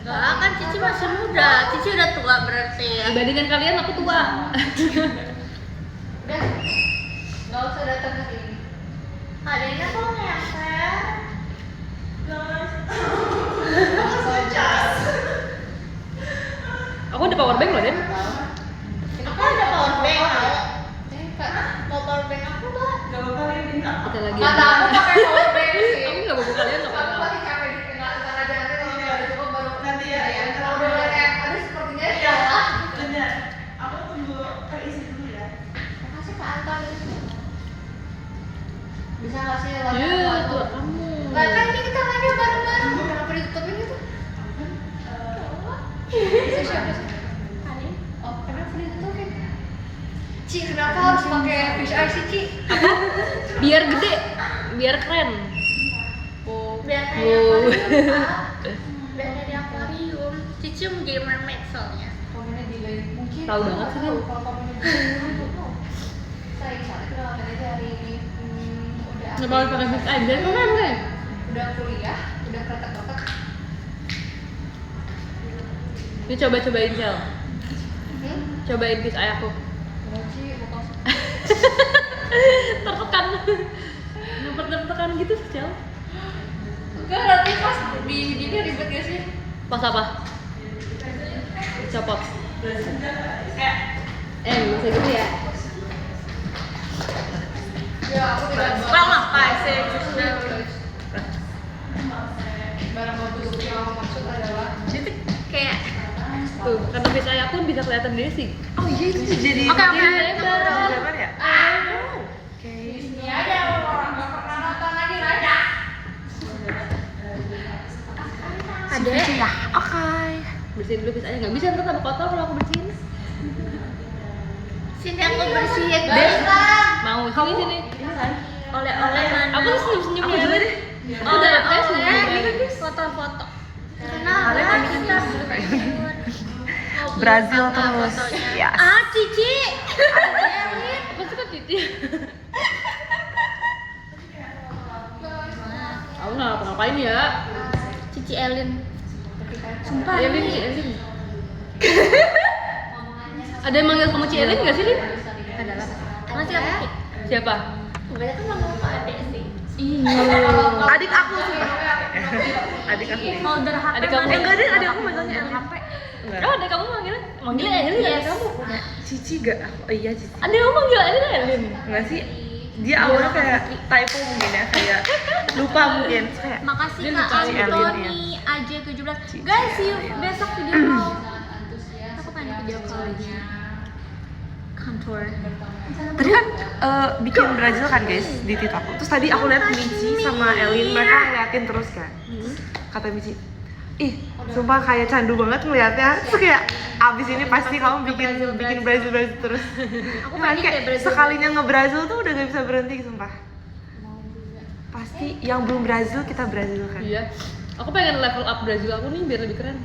[SPEAKER 2] Enggak, kan Cici masih muda. Cici udah tua berarti ya.
[SPEAKER 4] Dibandingkan kalian aku tua.
[SPEAKER 3] Udah, nggak usah datang ke sini.
[SPEAKER 2] Adanya kok ngeser.
[SPEAKER 5] Guys.
[SPEAKER 4] Aku ada power bank loh, Den.
[SPEAKER 2] Aku ada power bank.
[SPEAKER 3] Kak,
[SPEAKER 2] Mau power bank aku nggak?
[SPEAKER 5] Gak apa-apa Lin, minta.
[SPEAKER 4] Kita lagi.
[SPEAKER 3] kata aku pakai power bank sih.
[SPEAKER 4] Aku nggak bawa kalian nggak
[SPEAKER 3] Aku
[SPEAKER 4] apa-apa.
[SPEAKER 3] pasti capek di tengah aja nanti kalau nggak ada cukup baru
[SPEAKER 5] Nanti ya.
[SPEAKER 3] Kalau udah kayak ada sepertinya ya.
[SPEAKER 5] Bener. Aku tunggu terisi dulu ya.
[SPEAKER 3] Makasih Kak Anton. Bisa nggak sih
[SPEAKER 4] Iya,
[SPEAKER 3] lakukan
[SPEAKER 4] tua
[SPEAKER 3] waktu?
[SPEAKER 4] kamu.
[SPEAKER 3] Nggak kan ini kita nanya bareng-bareng. Kenapa ditutupin gitu? Bisa siapa sih? Oh, kenapa ditutupin? Ci, kenapa harus pakai fish eye sih, Ci?
[SPEAKER 4] Biar gede, biar keren.
[SPEAKER 2] Biar
[SPEAKER 4] Wow.
[SPEAKER 2] kayak akuarium. Biar kayak di akuarium. Cici mau jadi mermaid soalnya.
[SPEAKER 3] Komennya delay. Mungkin
[SPEAKER 4] Tahu banget sih, Lin.
[SPEAKER 3] kalau komennya delay. Saya salah kita ngomongin aja hari ini. Udah
[SPEAKER 4] Nggak mau pakai fish eye, biar keren deh.
[SPEAKER 3] udah kuliah, udah kretek-kretek.
[SPEAKER 4] Ini cobain Cel.
[SPEAKER 3] Hmm?
[SPEAKER 4] Cobain fish eye aku.
[SPEAKER 3] Enggak Ci, bukan.
[SPEAKER 4] Tertekan. Tertekan gitu sih Cel.
[SPEAKER 3] Enggak, nanti pas di gini ribet gak sih?
[SPEAKER 4] Pas apa? Copot. Bisa gitu ya.
[SPEAKER 3] Ya, aku tidak
[SPEAKER 2] Well, ngapain sih?
[SPEAKER 3] barang bagus yang aku maksud adalah
[SPEAKER 2] Itu kayak
[SPEAKER 4] Tuh, karena fish eye aku bisa kelihatan Desi.
[SPEAKER 1] Oh iya itu jadi
[SPEAKER 2] Oke, oke.
[SPEAKER 1] lebar ya? Oke.
[SPEAKER 3] ini aja orang nggak pernah nonton lagi Raja.
[SPEAKER 2] ada.
[SPEAKER 1] Ya, oke.
[SPEAKER 4] Bersihin dulu fish eye, nggak bisa ntar tambah kotor kalau aku bersihin.
[SPEAKER 2] Sini aku bersihin
[SPEAKER 3] Nggak
[SPEAKER 2] deh.
[SPEAKER 3] bisa.
[SPEAKER 4] Mau sini.
[SPEAKER 2] Oleh-oleh mana?
[SPEAKER 4] Aku senyum-senyum
[SPEAKER 1] Aku
[SPEAKER 4] ya.
[SPEAKER 1] juga deh.
[SPEAKER 4] Udah ada
[SPEAKER 2] Oleh-oleh. Foto-foto. Kenapa? Kita
[SPEAKER 1] Brazil terus. Yes.
[SPEAKER 2] Ah, Cici.
[SPEAKER 4] Apa sih kok Cici? Aku nggak ngapain ya.
[SPEAKER 2] Cici Elin. Sumpah.
[SPEAKER 4] Elin, Ci Elin. Ada yang manggil kamu Ci Elin nggak sih, Lin?
[SPEAKER 2] Ada lah. Masih aku Ci.
[SPEAKER 4] Siapa?
[SPEAKER 2] Kebanyakan manggil Pak Ade sih.
[SPEAKER 1] Adik aku sumpah. Adik aku.
[SPEAKER 2] Folder HP
[SPEAKER 4] Adik kamu.
[SPEAKER 2] mana?
[SPEAKER 1] Enggak deh, adik aku manggilnya Elin.
[SPEAKER 2] HP.
[SPEAKER 1] Enggak.
[SPEAKER 4] Oh, ada kamu manggilnya? Manggilnya Elin ada
[SPEAKER 2] Yes.
[SPEAKER 4] kamu.
[SPEAKER 1] Cici gak? Oh iya Cici.
[SPEAKER 4] Ada kamu manggil Elin?
[SPEAKER 1] Enggak sih? Dia awalnya kayak typo mungkin ya, kayak lupa mungkin. Kayak
[SPEAKER 2] Makasih
[SPEAKER 4] Dia
[SPEAKER 2] Kak
[SPEAKER 4] lupa
[SPEAKER 1] si Elin,
[SPEAKER 2] Antoni AJ17. Guys, see you besok video call. Aku pengen video call-nya. Kantor.
[SPEAKER 1] tadi kan bikin Brazil kan guys di TikTok aku. Terus tadi aku lihat Michi sama Elin, mereka ngeliatin terus kan. Kata Michi, ih sumpah kayak candu banget ngeliatnya. Terus kayak abis ini pasti kamu bikin Brazil terus.
[SPEAKER 2] Aku
[SPEAKER 1] Nah,
[SPEAKER 2] pengen
[SPEAKER 1] kayak
[SPEAKER 2] kayak Brazil.
[SPEAKER 1] sekalinya nge-Brazil tuh udah gak bisa berhenti sumpah. Pasti yang belum Brazil kita Brazil kan.
[SPEAKER 4] Iya. Aku pengen level up Brazil aku nih biar lebih keren.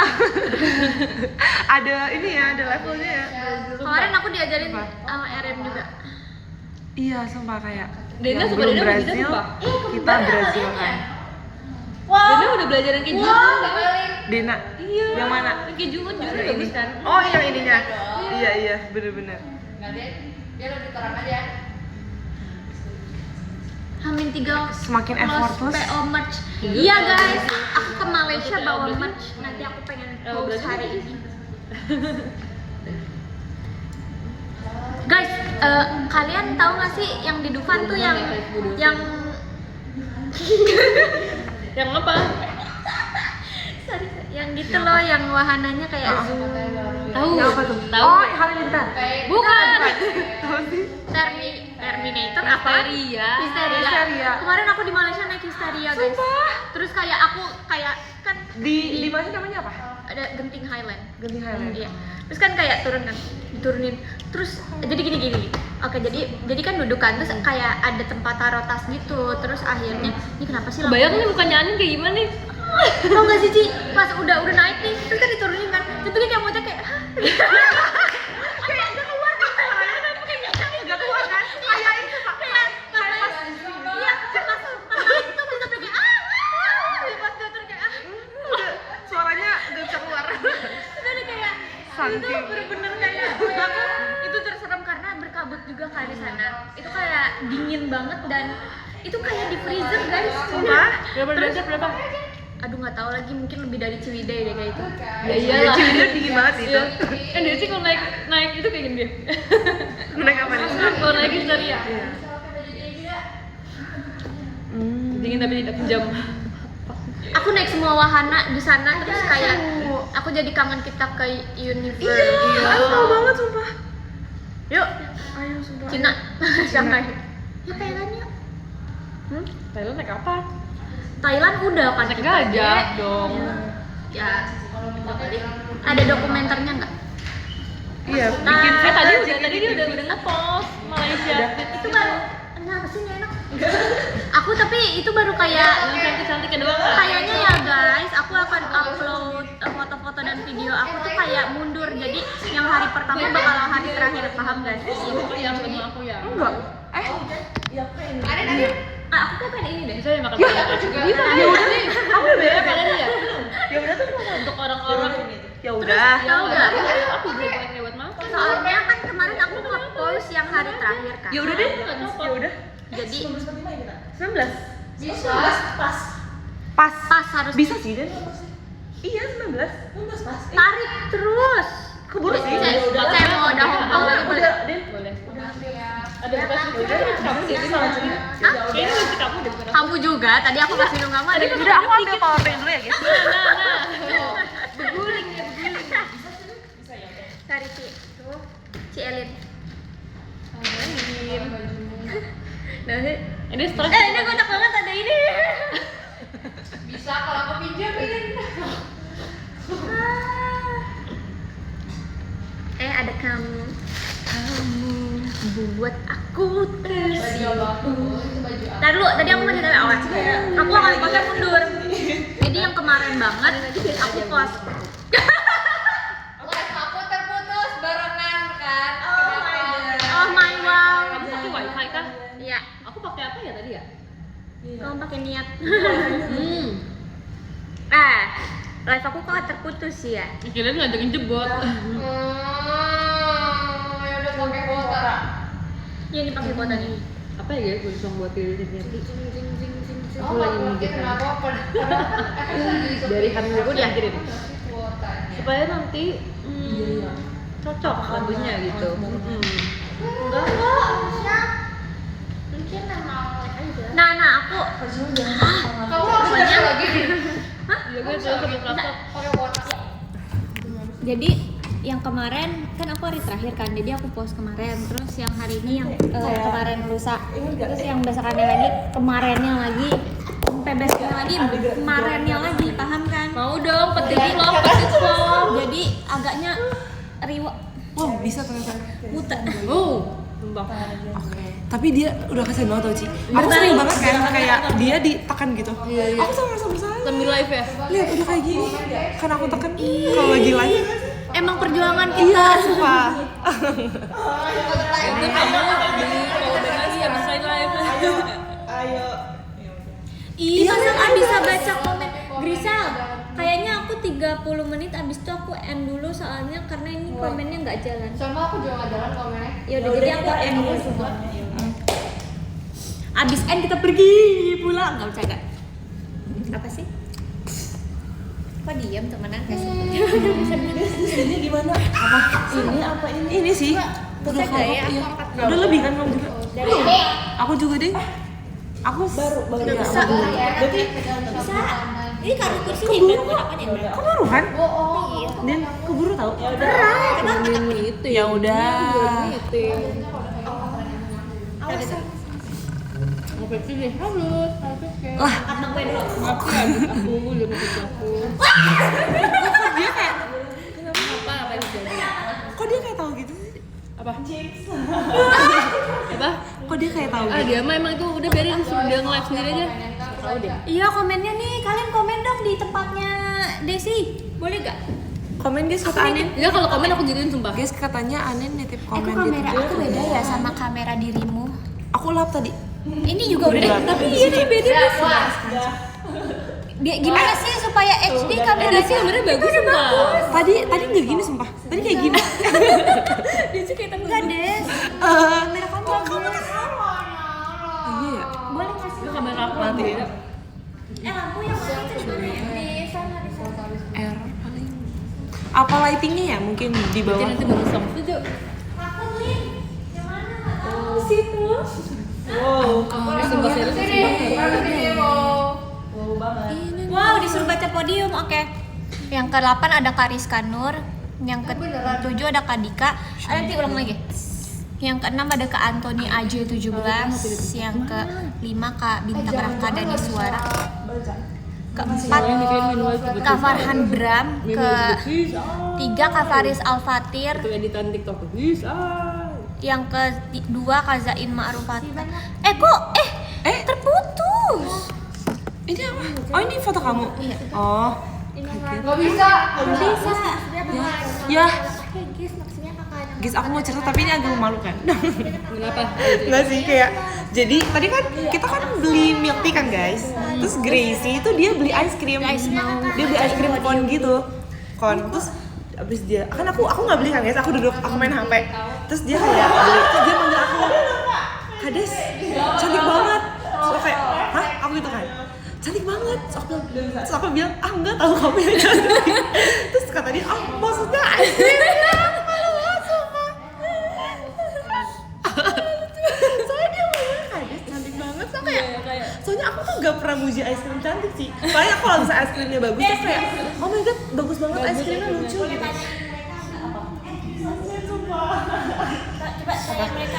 [SPEAKER 1] Ada ini ya, ada levelnya ya.
[SPEAKER 2] Kemarin aku diajarin
[SPEAKER 1] Apa?
[SPEAKER 2] sama RM juga.
[SPEAKER 1] Iya sumpah kayak
[SPEAKER 4] Dena
[SPEAKER 1] yang
[SPEAKER 4] suka
[SPEAKER 1] belum
[SPEAKER 4] Dena bisa
[SPEAKER 1] Brazil
[SPEAKER 4] sumpah.
[SPEAKER 1] kita Brazil kan.
[SPEAKER 4] Dena udah belajar yang keju.
[SPEAKER 1] Dena,
[SPEAKER 4] Iya.
[SPEAKER 1] yang mana?
[SPEAKER 4] Yang keju kan juga
[SPEAKER 1] Yang
[SPEAKER 4] bagus
[SPEAKER 1] ini.
[SPEAKER 4] kan?
[SPEAKER 1] Oh yang ininya. Iya bener-bener.
[SPEAKER 3] Nggak deh, dia lebih terang aja.
[SPEAKER 2] Hamin 3
[SPEAKER 1] Semakin effortless.
[SPEAKER 2] PO merch. Iya guys, aku ke Malaysia bawa merch. Nanti aku pengen post
[SPEAKER 4] Brazil
[SPEAKER 2] hari
[SPEAKER 4] apa
[SPEAKER 2] ini. Guys, kalian tahu nggak sih yang di Dufan tuh yang
[SPEAKER 4] Yang apa?
[SPEAKER 2] Sorry, yang gitu loh, yang wahananya kayak zoo.
[SPEAKER 4] Tahu.
[SPEAKER 1] Yang apa tuh?
[SPEAKER 4] Tahu.
[SPEAKER 1] Oh, Halilintar.
[SPEAKER 4] Bukan.
[SPEAKER 1] Tahu sih.
[SPEAKER 2] Terminator apa?
[SPEAKER 4] Histeria.
[SPEAKER 1] Histeria.
[SPEAKER 2] Kemarin aku di Malaysia naik Histeria, guys.
[SPEAKER 1] Sumpah.
[SPEAKER 2] Terus kayak aku kayak kan
[SPEAKER 1] Di mana namanya apa?
[SPEAKER 2] ada Genting Highland.
[SPEAKER 1] Genting Highland.
[SPEAKER 2] Iya. Terus kan kayak diturunin. Terus jadi gini. Oke, jadi kan dudukan terus kayak ada tempat taruh tas gitu. Terus akhirnya ini kenapa sih
[SPEAKER 4] Bayang nih mukanya Anin kayak gimana nih?
[SPEAKER 2] Tau gak sih, Ci? Pas udah naik nih, terus kan diturunin kan. Tapi dia kayak moodnya kayak hah?
[SPEAKER 1] Kayak nggak keluar kan? Nggak keluar kan? Kayak itu Pak.
[SPEAKER 2] Kayak pas iya, pas naik tuh bisa kayak pas dia turun kayak
[SPEAKER 1] Udah, suaranya nggak bisa keluar.
[SPEAKER 2] Itu udah kayak itu
[SPEAKER 1] Saking.
[SPEAKER 2] bener-bener kayak aku itu terserem karena berkabut juga kan di sana. Itu kayak dingin banget dan itu kayak di freezer, guys.
[SPEAKER 1] Sumpah.
[SPEAKER 4] Berapa derajat berapa?
[SPEAKER 2] Aduh nggak tahu lagi, mungkin lebih dari Ciwidey deh kayak itu.
[SPEAKER 4] Ya iyalah.
[SPEAKER 1] Ciwidey dingin banget itu.
[SPEAKER 4] Kan dia sih kalau naik itu kayak gini dia.
[SPEAKER 1] Naik apa nih?
[SPEAKER 4] Kalau naik Histeria. Dingin tapi tidak kejam.
[SPEAKER 2] Aku naik semua wahana di sana terus kayak aku jadi kangen kita ke Universe.
[SPEAKER 1] Iya, aku mau banget sumpah.
[SPEAKER 2] Yuk,
[SPEAKER 1] Ayo sumpah.
[SPEAKER 2] Cina. Shanghai. Ya Thailand yuk.
[SPEAKER 4] Thailand naik apa?
[SPEAKER 2] Thailand udah kan
[SPEAKER 4] Naik
[SPEAKER 2] kita
[SPEAKER 4] gajah
[SPEAKER 2] Dek.
[SPEAKER 4] dong.
[SPEAKER 2] Ya. Ada dokumenternya nggak?
[SPEAKER 1] Iya,
[SPEAKER 2] Nah,
[SPEAKER 1] bikin
[SPEAKER 4] Tadi dia udah nge-post Malaysia.
[SPEAKER 2] Itu baru kenapa sih nggak enak? Aku tapi itu baru kayak
[SPEAKER 4] Yang cantik-cantiknya doang lah.
[SPEAKER 2] kayaknya ya guys, aku akan upload foto-foto dan video aku tuh kayak mundur. Jadi yang hari pertama bakal hari terakhir, paham guys?
[SPEAKER 4] Yang sama aku ya.
[SPEAKER 1] enggak.
[SPEAKER 2] Aku kayak pengen ini deh.
[SPEAKER 4] Bisa ya makan banyak juga. Bisa. Ya udah nih.
[SPEAKER 1] Kamu udah beres
[SPEAKER 4] Kalian ya.
[SPEAKER 1] Ya udah tuh
[SPEAKER 4] Untuk orang-orang
[SPEAKER 1] ya udah.
[SPEAKER 2] Tahu nggak?
[SPEAKER 4] aku belum pakai buat makan.
[SPEAKER 2] Soalnya kan kemarin aku nge-post yang hari terakhir kan.
[SPEAKER 1] Ya udah deh.
[SPEAKER 4] Nggak cocok.
[SPEAKER 1] Ya udah.
[SPEAKER 2] Jadi
[SPEAKER 1] 19.
[SPEAKER 3] Bisa.
[SPEAKER 1] Pas.
[SPEAKER 2] pas harus
[SPEAKER 1] Bisa sih, Den. Iya, 19.
[SPEAKER 2] tarik terus.
[SPEAKER 1] Keburu sih.
[SPEAKER 2] Kayak mau udah hongkong lagi boleh.
[SPEAKER 1] Udah, Den.
[SPEAKER 4] Boleh. Ada bekas lipstick kan kamu deh sih malah sini. Kayaknya lipstick kamu deh bukan aku.
[SPEAKER 2] Kamu juga, tadi aku kasih minum kamu ada
[SPEAKER 1] Udah, aku ambil power bank dulu ya, guys.
[SPEAKER 4] Nah. Berguling ya, berguling.
[SPEAKER 2] Cari Ci. Tuh. Ci Elin. Nah,
[SPEAKER 4] Ini stres.
[SPEAKER 2] ini kocak banget ada ini.
[SPEAKER 3] Bisa kalau aku pinjamin.
[SPEAKER 2] Ada kamu. Buat aku tersipu. Ntar dulu, tadi aku masih dari awal. Aku akan postnya mundur. Jadi yang kemarin banget, aku post.
[SPEAKER 3] Live aku terputus barengan kan.
[SPEAKER 2] Oh my wow.
[SPEAKER 4] Kamu pakai wifi kah?
[SPEAKER 2] Iya,
[SPEAKER 4] Aku pakai apa ya tadi ya?
[SPEAKER 2] kamu pakai niat.
[SPEAKER 4] Hmm.
[SPEAKER 2] Live aku kok terputus ya.
[SPEAKER 4] Kalian ngajakin jebot.
[SPEAKER 3] Ya udah pakai kuota.
[SPEAKER 2] Iya, ini pakai kuota nih.
[SPEAKER 4] Apa ya guys? Gue buat diri sendiri.
[SPEAKER 3] Oh, lagi mikir kenapa
[SPEAKER 4] Dari hamil gue
[SPEAKER 2] Iya.
[SPEAKER 4] diajarin.
[SPEAKER 3] kuotanya.
[SPEAKER 4] Supaya nanti cocok lagunya gitu.
[SPEAKER 3] Enggak kok. Mungkin memang aja.
[SPEAKER 2] Nah, aku
[SPEAKER 3] Kamu harus belajar lagi nih.
[SPEAKER 4] Ya gue terus sampai laptop.
[SPEAKER 3] Pakai kuota.
[SPEAKER 2] jadi yang kemarin kan aku hari terakhir kan, jadi aku post kemarin, terus yang hari ini yang kemarin lusa, terus yang besokannya lagi kemarinnya lagi, besoknya lagi kemarinnya lagi, paham kan?
[SPEAKER 4] Mau dong, petik vlog.
[SPEAKER 2] Jadi agaknya riwa
[SPEAKER 1] Wow, bisa ternyata.
[SPEAKER 2] muter.
[SPEAKER 4] Sumpah.
[SPEAKER 1] Tapi dia udah kasih tau Ci. Aku sering banget kan kayak dia ditekan gitu.
[SPEAKER 4] Iya.
[SPEAKER 1] Aku sama sama bersalah.
[SPEAKER 4] Sambil live ya.
[SPEAKER 1] Lihat udah kayak gini. Kan aku tekan kalau lagi live.
[SPEAKER 2] Emang perjuangan kita.
[SPEAKER 1] Iya, sumpah.
[SPEAKER 4] Itu kamu beli powerbank lagi ya bisa live.
[SPEAKER 2] Ih, masa nggak bisa baca komen Grisel? Kayaknya aku 30 menit abis itu aku end dulu soalnya karena ini komennya nggak jalan.
[SPEAKER 3] Sama aku juga nggak jalan komennya.
[SPEAKER 2] Ya udah, jadi aku end dulu semua. Abis end kita pergi pulang, nggak bercanda. Apa sih? Kok diam temenan kasih?
[SPEAKER 1] Ini gimana? Apa? Ini apa ini? Ini sih. Udah
[SPEAKER 2] Bisa nggak ya?
[SPEAKER 1] iya. Udah lebih kan kamu juga. Aku juga deh. Aku baru ya,
[SPEAKER 2] bisa.
[SPEAKER 1] berarti
[SPEAKER 2] Bisa. Ini kartu kursi nih berapa nih?
[SPEAKER 1] kok baru kan?
[SPEAKER 2] Iya.
[SPEAKER 1] Dan keburu tahu.
[SPEAKER 4] itu
[SPEAKER 1] Ya udah.
[SPEAKER 2] Awas.
[SPEAKER 4] Ngopi sih halus
[SPEAKER 1] Lah,
[SPEAKER 2] Abang gue dulu.
[SPEAKER 4] aku aku udah mau aku
[SPEAKER 1] kok dia kayak
[SPEAKER 4] apa yang terjadi
[SPEAKER 1] kok dia kayak tahu gitu sih?
[SPEAKER 4] apa apa
[SPEAKER 1] Kok dia kayak tahu?
[SPEAKER 4] dia mah emang itu udah biarin suruh dia nge-live sendiri aja tahu dia
[SPEAKER 2] Iya komennya nih, kalian komen dong di tempatnya Desi. Boleh gak?
[SPEAKER 1] Komen guys kata Anin.
[SPEAKER 4] ya kalau komen aku jadiin sumpah
[SPEAKER 1] Guys katanya Anin nitip
[SPEAKER 2] Kok
[SPEAKER 1] komen
[SPEAKER 2] kamera
[SPEAKER 1] gitu.
[SPEAKER 2] aku beda ya sama kamera dirimu?
[SPEAKER 1] Aku lap tadi.
[SPEAKER 2] Ini juga udah
[SPEAKER 1] Udah.
[SPEAKER 2] tapi iya nih beda dia gimana sih supaya HD kamera
[SPEAKER 4] Desi kameranya bagus sumpah
[SPEAKER 1] Tadi nggak gini sumpah. Tadi kayak gini.
[SPEAKER 4] Desi kayak
[SPEAKER 2] enggak Des.
[SPEAKER 1] Eh,
[SPEAKER 2] Kamera kamu bagus.
[SPEAKER 1] iya ya.
[SPEAKER 2] Boleh kasih
[SPEAKER 4] itu kamera aku
[SPEAKER 1] Mati.
[SPEAKER 4] beda
[SPEAKER 2] lampu yang mana itu di mana ya? Di sana di sana.
[SPEAKER 1] R paling. Apa lightingnya ya mungkin di
[SPEAKER 4] jadi
[SPEAKER 1] bawah.
[SPEAKER 4] nanti bagus sama setuju
[SPEAKER 2] Aku Lin. Yang mana nggak tahu.
[SPEAKER 1] Situ. Wow.
[SPEAKER 4] sumpah serius
[SPEAKER 2] Wow, disuruh baca podium. Oke. Yang ke-8 ada Kariska Nur, yang ke-7 ada Kak Dika. Nanti ulang lagi. Yang ke-6 ada Kak Antoni AJ17, yang ke-5 Kak Bintang Raka Dani Suara. Ke-4 Kak Farhan Bram, ke-3 Kak Faris Alfatir,
[SPEAKER 4] itu editan TikTok bisa
[SPEAKER 2] yang ke-2 Kak Zain Ma'rufata. Terputus.
[SPEAKER 1] Ini apa? Oh ini foto kamu.
[SPEAKER 2] Iya.
[SPEAKER 1] Oh.
[SPEAKER 3] Nggak bisa.
[SPEAKER 2] Bisa.
[SPEAKER 1] Ya.
[SPEAKER 2] Oke, guys, maksudnya kakak.
[SPEAKER 1] Guys aku mau cerita tapi ini agak memalukan.
[SPEAKER 4] kenapa
[SPEAKER 1] Nggak sih kayak jadi tadi kan kita kan beli milk tea kan guys. Terus Gracie itu dia beli ice cream. Dia beli ice cream cone gitu. Terus abis dia kan aku nggak beli kan guys. Aku duduk aku main HP. Terus dia kayak beli. Terus dia manggil aku. Kades, cantik banget. Terus aku kayak, hah? Aku gitu kan. Cantik banget. Terus aku bilang, ah enggak tahu kamu yang cantik. Terus kata dia, ah maksudnya ice creamnya. Malu banget sumpah. Soalnya dia bilang, Kades cantik banget. So kayak, soalnya aku tuh gak pernah muji ice cream cantik sih. Paling aku kalau misalnya ice creamnya bagus, terus kayak, oh my god bagus banget ice creamnya lucu gitu.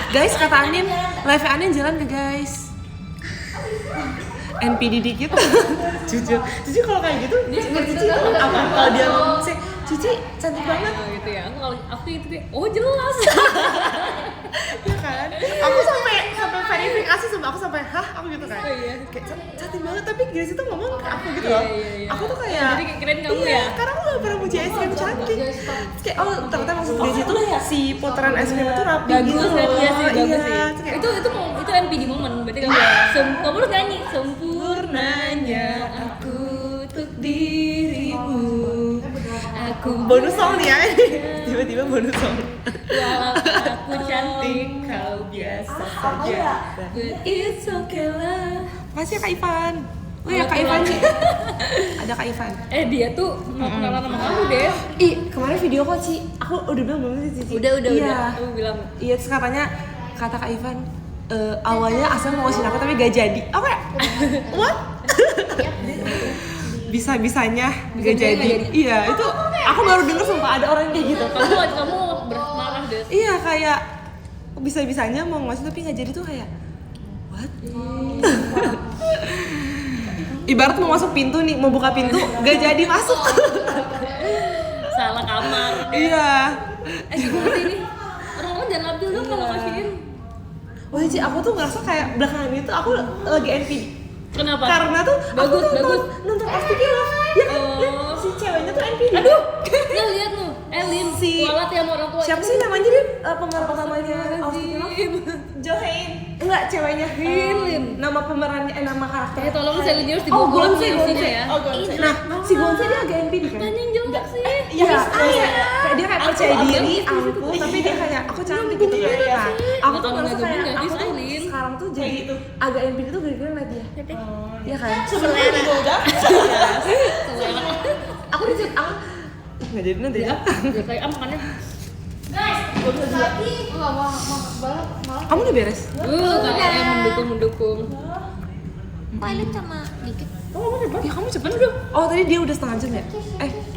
[SPEAKER 1] Guys, kata Anin, live Anin jalan ke guys. NPD dikit. Cici kalau kayak gitu, seperti Cici itu apa? Kalau dia ngomong sih, Cici cantik banget,
[SPEAKER 4] gitu ya aku itu kayak oh jelas
[SPEAKER 1] ya kan? Aku sampai verifikasi sama aku sampai hah, aku gitu kan. Kayak cantik banget tapi Grace itu ngomong ke aku gitu loh. Aku tuh kayak
[SPEAKER 4] jadi keren kamu
[SPEAKER 1] iya,
[SPEAKER 4] ya
[SPEAKER 1] karena aku gak pernah muji es krim cantik. Terus kayak oh ternyata maksud Grace itu si putaran es krim itu rapi
[SPEAKER 4] bagus
[SPEAKER 1] gitu
[SPEAKER 4] kan
[SPEAKER 1] loh.
[SPEAKER 4] ya sih bagus
[SPEAKER 1] Iya,
[SPEAKER 4] sih
[SPEAKER 1] terus kayak,
[SPEAKER 4] itu NPD momen berarti kamu kamu harus nyanyi sempurnanya aku untuk dirimu aku
[SPEAKER 1] bonus song nih ya. Tiba-tiba bonus song.
[SPEAKER 4] walau aku cantik kau biasa saja but it's okay lah
[SPEAKER 1] Makasih ya Kak Ivan. Oh ya Kak Ivan sih. Ada Kak Ivan.
[SPEAKER 4] dia tuh mau kenalan sama kamu deh
[SPEAKER 1] Ih, kemarin video call sih. Aku udah bilang belum sih Cici?
[SPEAKER 4] udah
[SPEAKER 1] Iya.
[SPEAKER 4] aku bilang
[SPEAKER 1] Iya, terus katanya kata Kak Ivan awalnya asal mau ngasih aku tapi gak jadi. Apa ya? What? Bisa-bisanya gak jadi. Iya, itu aku baru denger sumpah ada orang kayak gitu.
[SPEAKER 4] kamu bermarah deh
[SPEAKER 1] Iya, kayak bisa-bisanya mau ngasih tapi gak jadi tuh kayak what? Ibarat mau masuk pintu nih, mau buka pintu, gak jadi masuk.
[SPEAKER 4] salah kamar
[SPEAKER 1] Iya.
[SPEAKER 4] gimana sih ini orang-orang jangan labil dong kalau kasihin
[SPEAKER 1] Wah, Ci, aku tuh ngerasa kayak belakangan itu aku lagi NPD.
[SPEAKER 4] kenapa
[SPEAKER 1] Karena tuh
[SPEAKER 4] bagus
[SPEAKER 1] aku
[SPEAKER 4] bagus
[SPEAKER 1] nonton Astiki Love. Ya kan,
[SPEAKER 4] Oh.
[SPEAKER 1] lihat si ceweknya tuh NPD.
[SPEAKER 4] aduh ya lihat lu Elin
[SPEAKER 1] Si-
[SPEAKER 4] walat ya sama orang tua
[SPEAKER 1] Siapa sih namanya dia? Pemeran utamanya Astiki Love? Johain. Enggak, ceweknya Hilin. Nama pemerannya nama karakternya.
[SPEAKER 4] tolong Celine Dion harus
[SPEAKER 1] Oh,
[SPEAKER 4] dibuka
[SPEAKER 1] Gonse, Gonse.
[SPEAKER 4] ya
[SPEAKER 1] Nah, si Gonse dia agak NPD kan?
[SPEAKER 4] tanya yang jelek sih
[SPEAKER 1] Iya, kayak dia kayak percaya diri, angkuh, tapi dia kayak aku cantik gitu kan. Nah, aku tuh
[SPEAKER 4] Kalau
[SPEAKER 1] ngerasa
[SPEAKER 4] nggak
[SPEAKER 1] kayak
[SPEAKER 4] gabung,
[SPEAKER 1] aku
[SPEAKER 4] nggak
[SPEAKER 1] tuh
[SPEAKER 4] bisa, Lin.
[SPEAKER 1] sekarang tuh jadi agak NPD tuh gara-gara ngeliat dia. Iya kan?
[SPEAKER 2] Selera.
[SPEAKER 1] juga udah. Aku dicet, aku nggak jadi nanti ya.
[SPEAKER 4] udah kayak makannya
[SPEAKER 3] Enggak mau balap malah.
[SPEAKER 1] Kamu udah beres?
[SPEAKER 4] kayak mendukung
[SPEAKER 2] Kok Elin sama dikit?
[SPEAKER 1] Ya kamu cepet udah. Oh tadi dia udah setengah jam ya?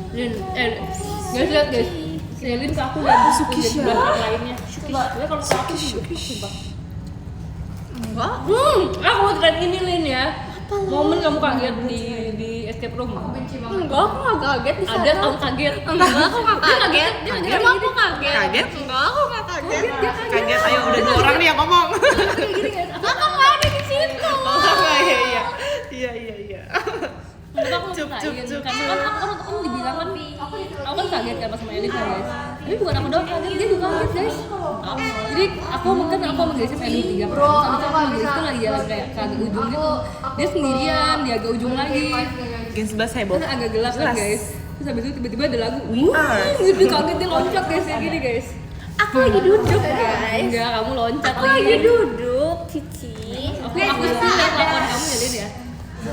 [SPEAKER 4] Guys lihat guys, Selin ke aku dan
[SPEAKER 1] Sukisha.
[SPEAKER 4] belakang lainnya. Sukisha. Kalau ke aku sumpah.
[SPEAKER 1] Enggak.
[SPEAKER 4] Aku mau ceritain ini Lin ya. Momen kamu kaget di escape room.
[SPEAKER 2] Enggak, aku nggak kaget di sana.
[SPEAKER 4] Ada kamu kaget.
[SPEAKER 2] Enggak, aku nggak kaget.
[SPEAKER 4] Dia kaget.
[SPEAKER 2] Emang aku kaget?
[SPEAKER 1] Kaget?
[SPEAKER 2] Enggak, aku nggak kaget.
[SPEAKER 1] Kaget. Ayo udah 2 orang nih yang ngomong.
[SPEAKER 2] Aku nggak ada di situ.
[SPEAKER 1] Iya.
[SPEAKER 4] Enggak, aku ceritain. Karena kan aku dibilang kan aku kan kaget kan pas sama Elin kan guys. Tapi bukan aku doang kaget, dia juga kaget guys. Jadi aku sama Grace main 3 terus abis itu aku sama Grace tuh lagi jalan kayak ke agak ujung gitu. Dia sendirian, di agak ujung lagi.
[SPEAKER 1] Gen 11 heboh.
[SPEAKER 4] Kan agak gelap kan
[SPEAKER 1] Jelas.
[SPEAKER 4] guys. Terus habis itu tiba-tiba ada lagu.
[SPEAKER 1] Ah.
[SPEAKER 4] Gitu kaget dia loncat guys kayak gini guys.
[SPEAKER 2] Aku lagi duduk, guys.
[SPEAKER 4] Enggak, kamu loncat
[SPEAKER 2] Aku lagi duduk, Cici.
[SPEAKER 4] Aku sih lihat laporan kamu ya Lin ya.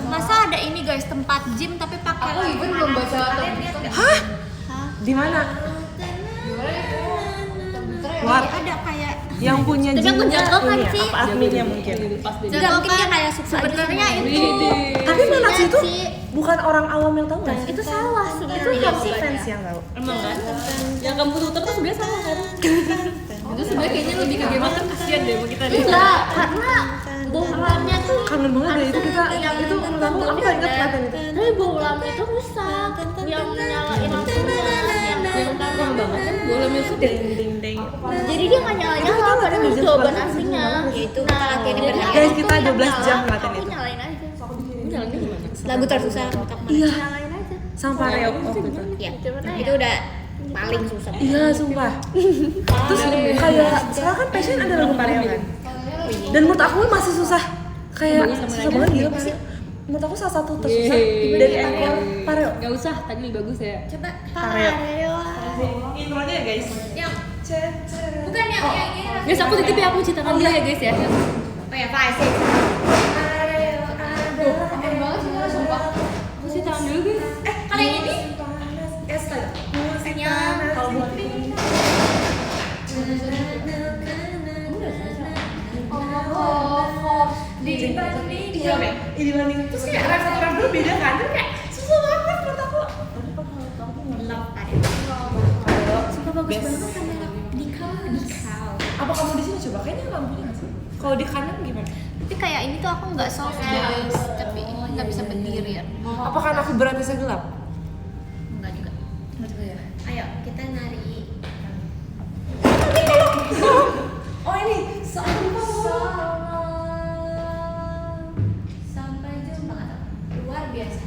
[SPEAKER 2] Masa ada ini guys, tempat gym tapi pakai
[SPEAKER 3] Aku even belum baca
[SPEAKER 2] kalian lihat nggak?
[SPEAKER 1] Hah? Di mana? What?
[SPEAKER 2] Ada kayak
[SPEAKER 1] Yang punya
[SPEAKER 2] Tapi aku
[SPEAKER 1] Jinnya
[SPEAKER 2] jago kan,
[SPEAKER 1] ini ya?
[SPEAKER 2] Ci?
[SPEAKER 1] Apa adminnya mungkin?
[SPEAKER 4] Pas dia.
[SPEAKER 2] enggak mungkin dia kayak sebenarnya itu
[SPEAKER 1] Tapi Menax itu
[SPEAKER 2] Ci.
[SPEAKER 1] bukan orang awam yang tahu nggak sih?
[SPEAKER 2] itu sawah
[SPEAKER 1] Itu
[SPEAKER 2] sebenarnya.
[SPEAKER 1] harusnya fans yang tahu.
[SPEAKER 4] Emang kan? Yang kamu tutup tuh sebenarnya sama kan? Itu sebenarnya kayaknya lebih ke game master kasihan deh sama kita deh.
[SPEAKER 2] Enggak, karena bohlamnya tuh
[SPEAKER 1] Kangen banget deh itu kita. Itu menurut aku nggak inget kelihatan itu.
[SPEAKER 2] tapi bohlamnya tuh rusak yang nyalain lampunya
[SPEAKER 4] Yang lama banget kan bolamnya tuh
[SPEAKER 1] Ding ding ding.
[SPEAKER 2] jadi dia nggak nyala
[SPEAKER 1] Kita
[SPEAKER 2] nyala padahal
[SPEAKER 1] latihan
[SPEAKER 2] itu
[SPEAKER 1] jam
[SPEAKER 2] jawaban
[SPEAKER 1] 11
[SPEAKER 2] aslinya yaitu kita latihan
[SPEAKER 1] Guys,
[SPEAKER 2] berhari
[SPEAKER 1] kita 12 jam latihan
[SPEAKER 2] aku
[SPEAKER 1] itu.
[SPEAKER 2] nyalain aja
[SPEAKER 4] jalannya gimana?
[SPEAKER 2] lagu tersusah untuk
[SPEAKER 1] Iya.
[SPEAKER 2] nyalain aja
[SPEAKER 1] Sama Pareo waktu itu.
[SPEAKER 2] ya itu udah paling susah
[SPEAKER 1] Iya, sumpah. Terus kayak sekarang kan Passion ada lagu Pareo kan? Dan menurut aku masih susah. Kayak susah banget gitu pasti. Menurut aku salah satu tersusah dari ekor Pareo.
[SPEAKER 4] Gak usah, tadi lebih bagus ya.
[SPEAKER 2] coba
[SPEAKER 1] Pareo.
[SPEAKER 2] Pareo
[SPEAKER 1] Intronya ya guys.
[SPEAKER 2] yang bukan yang ini
[SPEAKER 4] Guys, aku titip ya, aku citakan dulu ya guys ya.
[SPEAKER 2] oh ya Pak sih
[SPEAKER 3] Keren banget sih karena sumpah.
[SPEAKER 4] Aku citakan dulu guys.
[SPEAKER 2] kalau yang ini
[SPEAKER 1] Musiknya kalau buat dibanding terus kayak rap satu rap dulu beda kan? Terus kayak susah banget menurut aku.
[SPEAKER 2] love Pareo suka bagus banget kamera di kau
[SPEAKER 1] Apa kamu di sini coba? Kayaknya lampunya nggak sih? Kalau di kanan gimana?
[SPEAKER 2] tapi kayak ini tuh aku nggak soft guys tapi ini nggak bisa berdiri ya
[SPEAKER 1] Apa karena aku beratnya gelap?
[SPEAKER 2] enggak juga
[SPEAKER 1] ya.
[SPEAKER 2] ayo kita nari
[SPEAKER 1] Oh ini
[SPEAKER 2] sampai jumpa nggak tahu. Luar biasa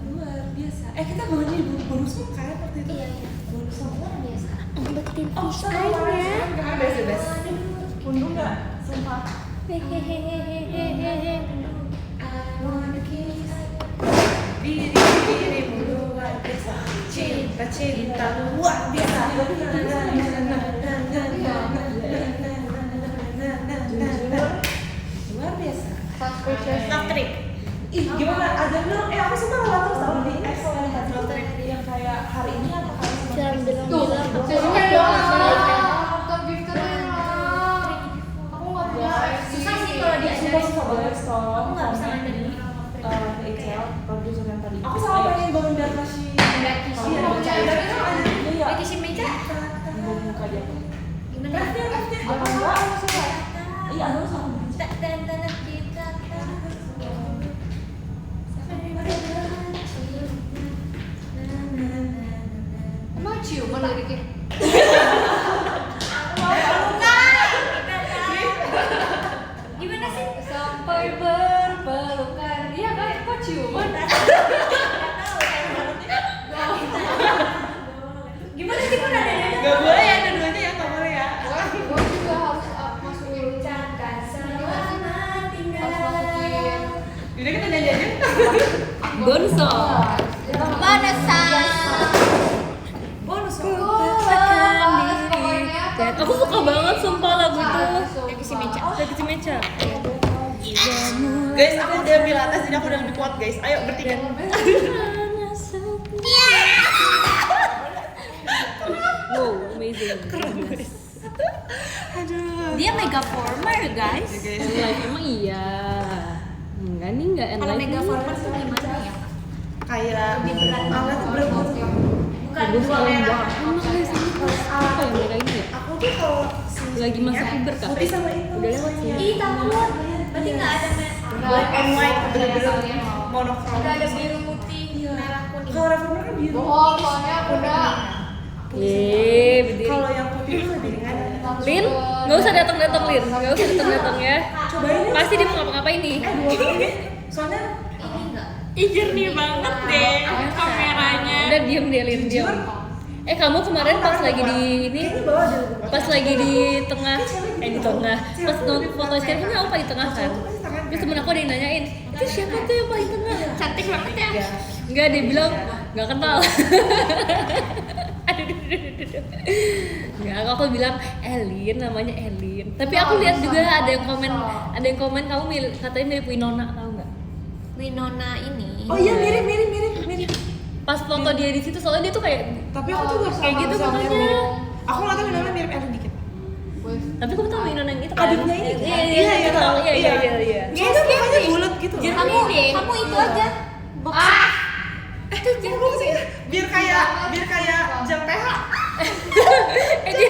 [SPEAKER 1] luar biasa. Kita baru jadi bonus kan waktu itu.
[SPEAKER 2] iya
[SPEAKER 1] Bonus
[SPEAKER 2] luar biasa umbetin
[SPEAKER 1] Oh,
[SPEAKER 2] fish eye-nya
[SPEAKER 1] Nggak best. Unduh nggak? Sumpah.
[SPEAKER 2] hehehehehehe
[SPEAKER 1] Dirimu luar biasa. Cinta luar biasa. Luar biasa.
[SPEAKER 2] love trip
[SPEAKER 1] Ih, gimana? Ada dong. Aku suka lewat terus tau di X yang kayak hari ini apa kali sama
[SPEAKER 2] jangan bilang-bilang aku
[SPEAKER 3] Jadinya
[SPEAKER 2] nggak
[SPEAKER 3] Top gifternya. Aku nggak punya
[SPEAKER 2] susah sih kalau diajarin
[SPEAKER 1] suka banget
[SPEAKER 2] aku nggak bisa ngajarin
[SPEAKER 1] Excel, produser yang tadi. Aku sama pengen bangun dan kasih.
[SPEAKER 2] nggak kisi
[SPEAKER 1] Iya, ada itu ada. Iya.
[SPEAKER 2] nggak kisi meja
[SPEAKER 1] Mau buka dia.
[SPEAKER 2] gimana
[SPEAKER 1] Apa enggak? Iya, ada sama.
[SPEAKER 3] Emang ciuman liriknya?
[SPEAKER 2] gimana sih
[SPEAKER 3] Sampai berpelukan. Iya kan? Kok ciuman?
[SPEAKER 2] gimana sih kok ada
[SPEAKER 1] Gak boleh ya, dua-duanya ya, gak boleh ya.
[SPEAKER 3] Gue juga harus masukin.
[SPEAKER 1] Yaudah kita nyanyi aja.
[SPEAKER 4] Gonso.
[SPEAKER 2] bonus
[SPEAKER 4] Aku suka banget sumpah lagu itu.
[SPEAKER 2] yang kisi meja
[SPEAKER 4] Lagi si Mecha.
[SPEAKER 1] Guys, aku udah pilates jadi aku udah lebih kuat guys. Ayo bertiga.
[SPEAKER 4] Wow, amazing.
[SPEAKER 1] Aduh.
[SPEAKER 2] dia mega former guys
[SPEAKER 4] Live emang iya. Enggak nih, enggak end
[SPEAKER 2] Kalau
[SPEAKER 4] life
[SPEAKER 2] mega
[SPEAKER 4] nih.
[SPEAKER 2] forward tuh gimana ya?
[SPEAKER 1] Kayak alat tuh berat banget.
[SPEAKER 4] Bagus banget. Emang guys, ini apa ya mereka ini ya?
[SPEAKER 1] Aku tuh kalau
[SPEAKER 4] Lagi masa puber kah?
[SPEAKER 1] putih sama itu.
[SPEAKER 4] Udah lewat sih.
[SPEAKER 2] Ih takut. Berarti nggak ada
[SPEAKER 1] Black and white bener-bener monokrom.
[SPEAKER 2] ada biru putih merah kuning.
[SPEAKER 1] Kalau reformer kan biru.
[SPEAKER 3] Bohong, soalnya aku udah
[SPEAKER 4] Berdiri.
[SPEAKER 1] Kalau yang putih itu lebih ringan.
[SPEAKER 4] Lin, nggak usah datang-datang Lin, nggak usah datang-datang ya.
[SPEAKER 1] Cobain ya.
[SPEAKER 4] Pasti dia mau ngapa-ngapain nih.
[SPEAKER 1] Dua kali. Soalnya
[SPEAKER 2] Ih jernih banget deh kameranya.
[SPEAKER 4] Udah diem deh Lin, diem. Kamu kemarin pas lagi di ini,
[SPEAKER 1] kayaknya bawah ada lupa.
[SPEAKER 4] pas lagi di tengah, di tengah, pas foto share kan kamu paling tengah kan? Terus temen aku ada yang nanyain, itu siapa tuh yang paling tengah?
[SPEAKER 2] Cantik banget ya.
[SPEAKER 4] Enggak, dia bilang nggak kenal. Aduh. Nggak, aku bilang Elin, namanya Elin. Tapi aku lihat juga ada yang komen kamu katanya mirip Winona, tahu nggak?
[SPEAKER 2] Winona ini.
[SPEAKER 1] Oh iya mirip.
[SPEAKER 4] Pas foto dia di situ soalnya dia tuh kayak,
[SPEAKER 1] Tapi aku tuh gak
[SPEAKER 4] Kayak gitu makanya.
[SPEAKER 1] Aku nggak tahu namanya mirip Ellen dikit.
[SPEAKER 4] tapi kamu tahu Winona yang itu kan?
[SPEAKER 1] Adiknya ini kan?
[SPEAKER 4] Iya, tahu. Iya.
[SPEAKER 1] Dia tuh mukanya bulat gitu.
[SPEAKER 2] Kamu itu aja.
[SPEAKER 1] Biar kayak jam PH.
[SPEAKER 4] Dia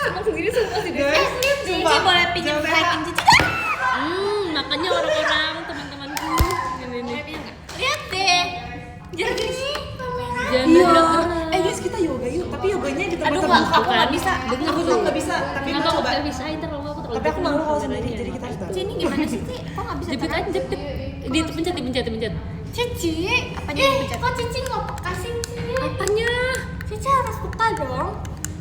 [SPEAKER 4] senang sendiri semua sih dia.
[SPEAKER 2] Cici boleh pinjam flakin Cici?
[SPEAKER 4] Makanya orang-orang teman-temanku ini.
[SPEAKER 2] Lihat deh. Jernih.
[SPEAKER 4] Jangan
[SPEAKER 1] Iya.
[SPEAKER 4] gerak-gerak.
[SPEAKER 1] Guys kita yoga yuk. Tapi yoganya di tempat
[SPEAKER 2] Aduh
[SPEAKER 1] terbuka.
[SPEAKER 2] aku nggak bisa.
[SPEAKER 1] Aku tuh nggak bisa. Tapi
[SPEAKER 4] Kenapa
[SPEAKER 1] mau
[SPEAKER 4] aku
[SPEAKER 1] coba.
[SPEAKER 4] nggak bisa? Ntar kalau aku terlalu
[SPEAKER 1] Tapi aku malu kalau sendiri.
[SPEAKER 4] Iya.
[SPEAKER 1] Jadi kita harus bantu.
[SPEAKER 2] Cici ini gimana sih Ci? Kok nggak bisa?
[SPEAKER 4] Jepit aja, jepit. Dipencet.
[SPEAKER 2] Cici. Apa jadi? Kok Cici nggak peka sih Cici?
[SPEAKER 4] Apanya?
[SPEAKER 2] Cici harus peka dong.